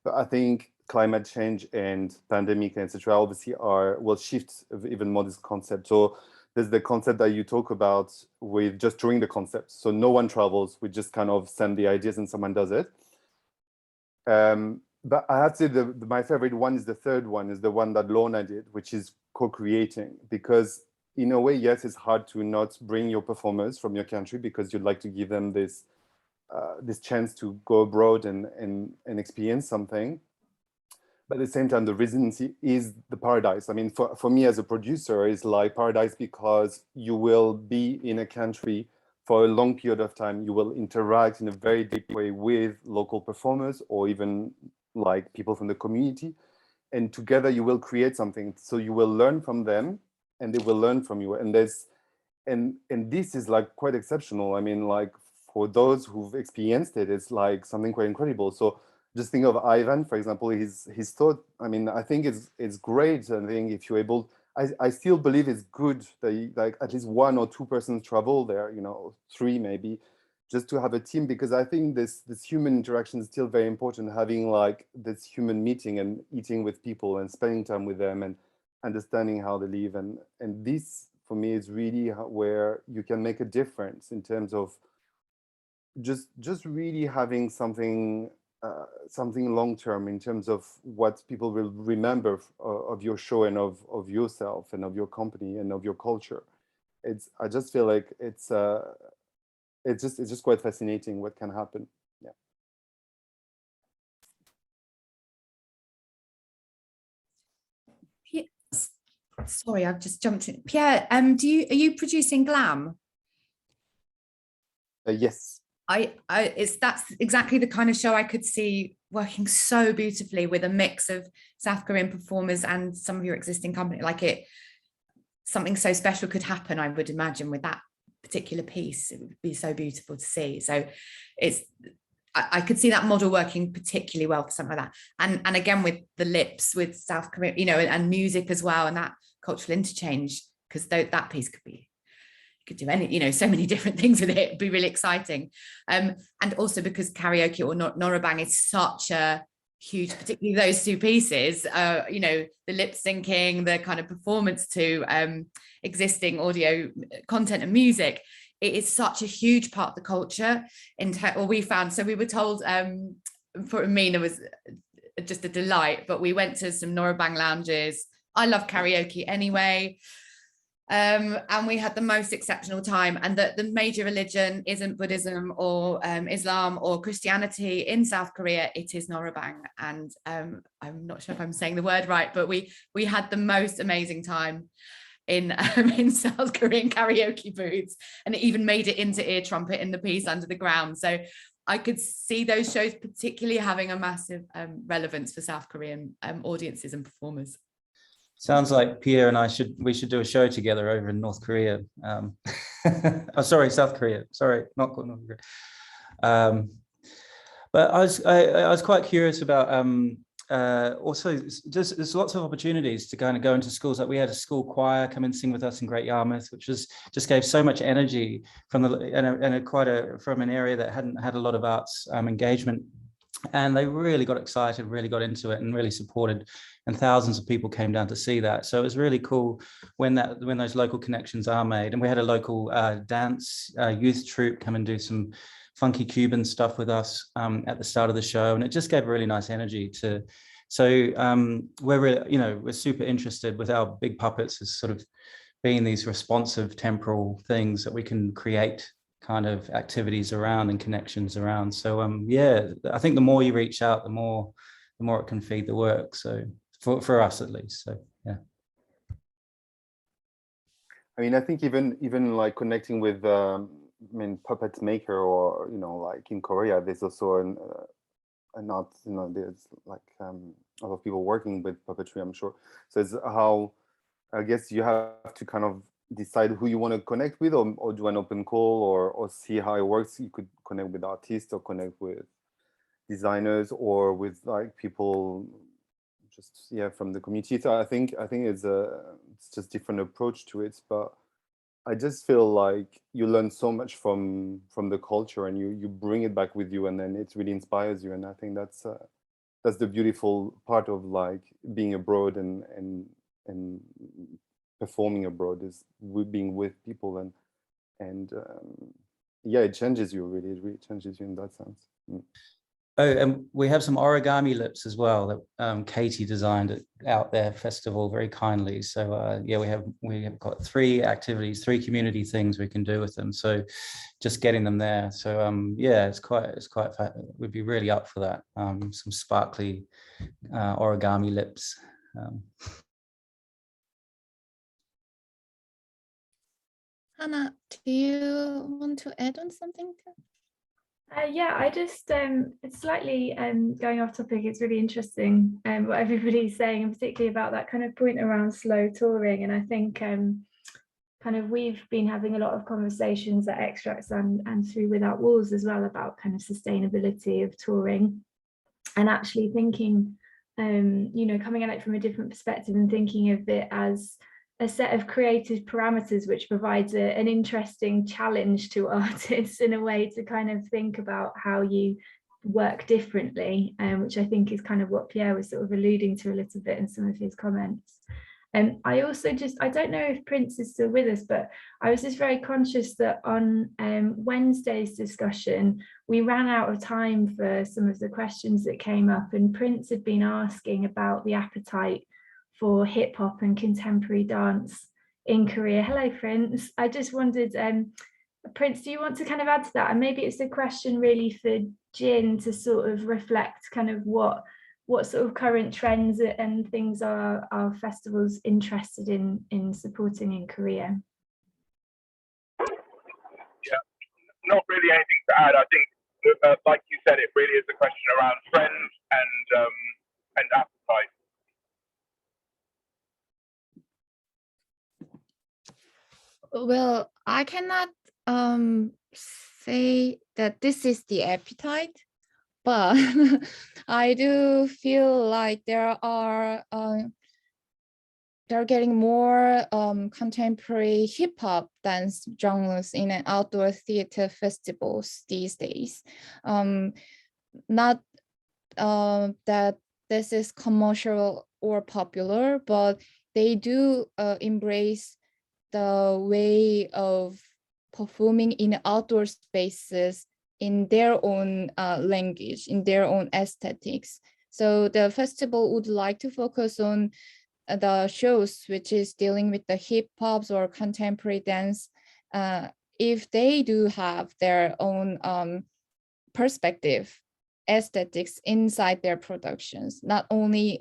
But I think climate change and pandemic and etc. obviously will shift even more this concept. So there's the concept that you talk about with just touring the concept. So no one travels, we just kind of send the ideas and someone does it. But I have to say my favorite one is the third one, is the one that Lorna did, which is co-creating. Because in a way, yes, it's hard to not bring your performers from your country, because you'd like to give them this chance to go abroad and experience something. But at the same time, the residency is the paradise. I mean, for me as a producer, it's like paradise, because you will be in a country for a long period of time. You will interact in a very deep way with local performers, or even like people from the community. together you will create something. So you will learn from them and they will learn from you. And there's and this is like quite exceptional. I mean, like for those who've experienced it, it's like something quite incredible. So just think of Ivan, for example, his thought. I mean, I think it's great. I think if you're able, I still believe it's good that like at least 1 or 2 persons travel there, you know, 3 maybe, just to have a team, because I think this human interaction is still very important. Having like this human meeting and eating with people and spending time with them and understanding how they live, and this for me is really where you can make a difference in terms of just really having something something long term in terms of what people will remember of your show and of yourself and of your company and of your culture. I just feel like it's just quite fascinating what can happen. Yeah. Sorry, I've just jumped in. Pierre, are you producing Glam? Yes. That's exactly the kind of show I could see working so beautifully with a mix of South Korean performers and some of your existing company. Like something so special could happen, I would imagine, with that particular piece. It would be so beautiful to see. So I could see that model working particularly well for something like that. And again, with the lips, with South Korea, you know, and music as well, and that cultural interchange, because that piece could do any, you know, so many different things with it. It'd be really exciting. And also because karaoke or Norabang is such a huge, particularly those 2 pieces, you know, the lip syncing, the kind of performance to existing audio content and music. It is such a huge part of the culture. We found, so we were told, for Amina was just a delight, but we went to some Norabang lounges. I love karaoke anyway. And we had the most exceptional time, and that the major religion isn't Buddhism or Islam or Christianity in South Korea, it is Norabang. And I'm not sure if I'm saying the word right, but we had the most amazing time in South Korean karaoke booths, and it even made it into Ear Trumpet in the piece Under the Ground. So I could see those shows particularly having a massive relevance for South Korean audiences and performers. Sounds like Pierre and we should do a show together over in North Korea. Oh, sorry, South Korea. Sorry, not North Korea. But I was quite curious about also just there's lots of opportunities to kind of go into schools. Like we had a school choir come and sing with us in Great Yarmouth, which just gave so much energy from from an area that hadn't had a lot of arts engagement. And they really got excited, really got into it, and really supported. And thousands of people came down to see that. So it was really cool when those local connections are made. And we had a local dance youth troupe come and do some funky Cuban stuff with us at the start of the show, and it just gave really nice energy to. So we're super interested with our big puppets as sort of being these responsive temporal things that we can create kind of activities around and connections around. So yeah, I think the more you reach out, the more it can feed the work. So for us at least. So yeah. I mean, I think even like connecting with puppet maker, or like in Korea, there's also an art, there's like a lot of people working with puppetry, I'm sure. So it's how, I guess you have to kind of decide who you want to connect with, or do an open call, or see how it works. You could connect with artists or connect with designers or with like people just from the community. So I think it's just different approach to it, but I just feel like you learn so much from the culture, and you bring it back with you, and then it really inspires you. And I think that's the beautiful part of like being abroad and performing abroad, is being with people, and it changes you really. It really changes you in that sense. Oh, and we have some origami lips as well that Katie designed at Out There Festival very kindly. So yeah, we have got 3 activities, 3 community things we can do with them. So just getting them there. So yeah, it's quite we'd be really up for that. Some sparkly origami lips. Hannah, do you want to add on something? Yeah, I just it's slightly going off topic. It's really interesting what everybody's saying, and particularly about that kind of point around slow touring. And I think kind of we've been having a lot of conversations at Extracts and through Without Walls as well about kind of sustainability of touring, and actually thinking, you know, coming at it from a different perspective and thinking of it as a set of creative parameters which provides an interesting challenge to artists in a way to kind of think about how you work differently, which I think is kind of what Pierre was sort of alluding to a little bit in some of his comments. And I also just, I don't know if Prince is still with us, but I was just very conscious that on Wednesday's discussion, we ran out of time for some of the questions that came up, and Prince had been asking about the appetite for hip hop and contemporary dance in Korea. Hello, Prince. I just wondered, Prince, do you want to kind of add to that? And maybe it's a question really for Jin to sort of reflect kind of what sort of current trends and things are festivals interested in supporting in Korea? Yeah, not really anything to add. I think, like you said, it really is a question around trends and appetite. Well, I cannot say that this is the appetite, but I do feel like they're getting more contemporary hip hop dance genres in an outdoor theater festivals these days. Not that this is commercial or popular, but they do embrace the way of performing in outdoor spaces in their own language, in their own aesthetics. So the festival would like to focus on the shows which is dealing with the hip hops or contemporary dance, if they do have their own perspective, aesthetics inside their productions, not only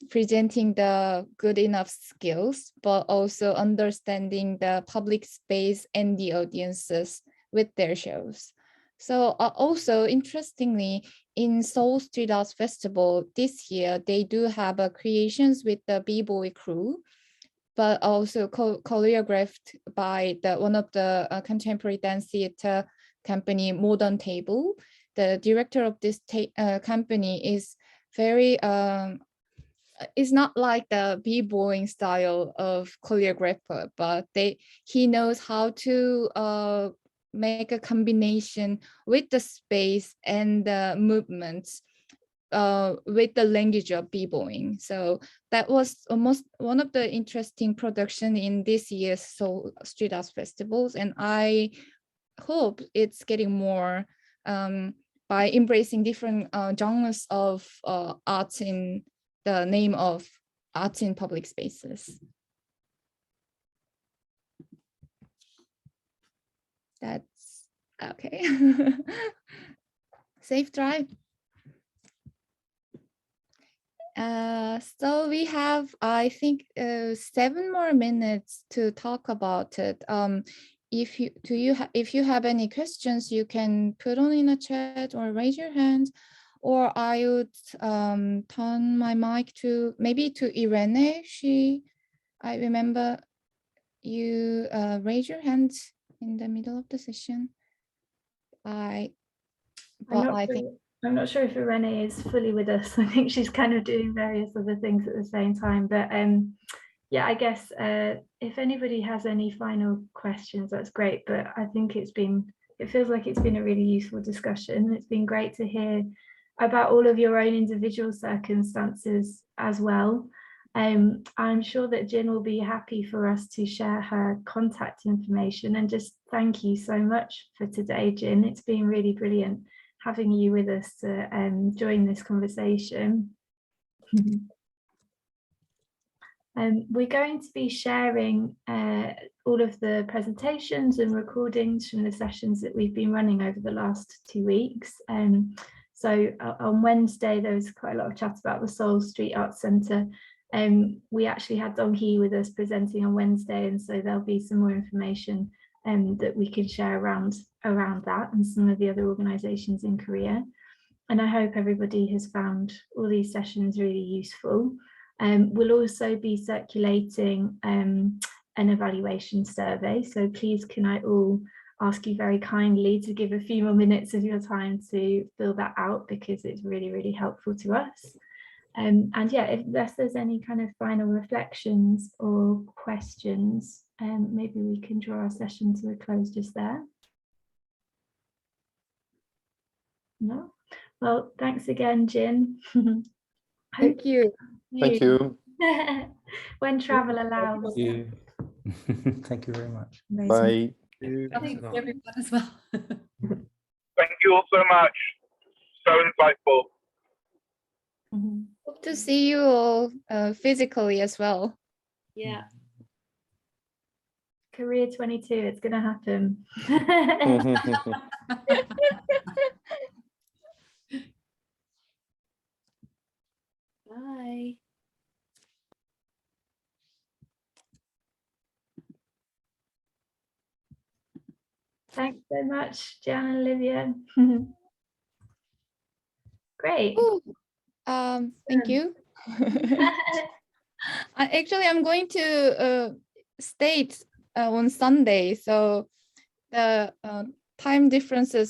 presenting the good enough skills, but also understanding the public space and the audiences with their shows. So also interestingly, in Seoul Street Arts Festival this year, they do have creations with the B-boy crew, but also choreographed by one of the contemporary dance theater company, Modern Table. The director of this company is very, it's not like the b-boying style of choreographer, but he knows how to make a combination with the space and the movements with the language of b-boying. So that was almost one of the interesting production in this year's Seoul Street Arts Festivals, and I hope it's getting more by embracing different genres of arts in the name of arts in public spaces. That's okay. Safe drive. So we have, I think, 7 more minutes to talk about it. If you have any questions, you can put on in a chat or raise your hand, or I would turn my mic to Irene. I remember you raise your hand in the middle of the session. I'm not sure if Irene is fully with us. I think she's kind of doing various other things at the same time, but yeah, I guess if anybody has any final questions, that's great. But I think it feels like it's been a really useful discussion. It's been great to hear about all of your own individual circumstances as well. I'm sure that Jin will be happy for us to share her contact information, and just thank you so much for today, Jin. It's been really brilliant having you with us to join this conversation. We're going to be sharing all of the presentations and recordings from the sessions that we've been running over the last 2 weeks. So on Wednesday, there was quite a lot of chat about the Seoul Street Arts Centre. We actually had Dong Hee with us presenting on Wednesday, and so there'll be some more information that we can share around that and some of the other organisations in Korea. And I hope everybody has found all these sessions really useful. We'll also be circulating an evaluation survey. So please can I all ask you very kindly to give a few more minutes of your time to fill that out, because it's really, really helpful to us. And yeah, unless there's any kind of final reflections or questions, maybe we can draw our session to a close just there. No? Well, thanks again, Jin. Thank you. Thank you. When travel allows. Thank you. Thank you very much. Bye. Thanks everyone as well. Thank you all so much. So insightful. Hope to see you all physically as well. Yeah. Korea 22, it's going to happen. Bye. Thanks so much, Jan and Olivia. Great. Thank you. Actually, I'm going to States on Sunday, so the time differences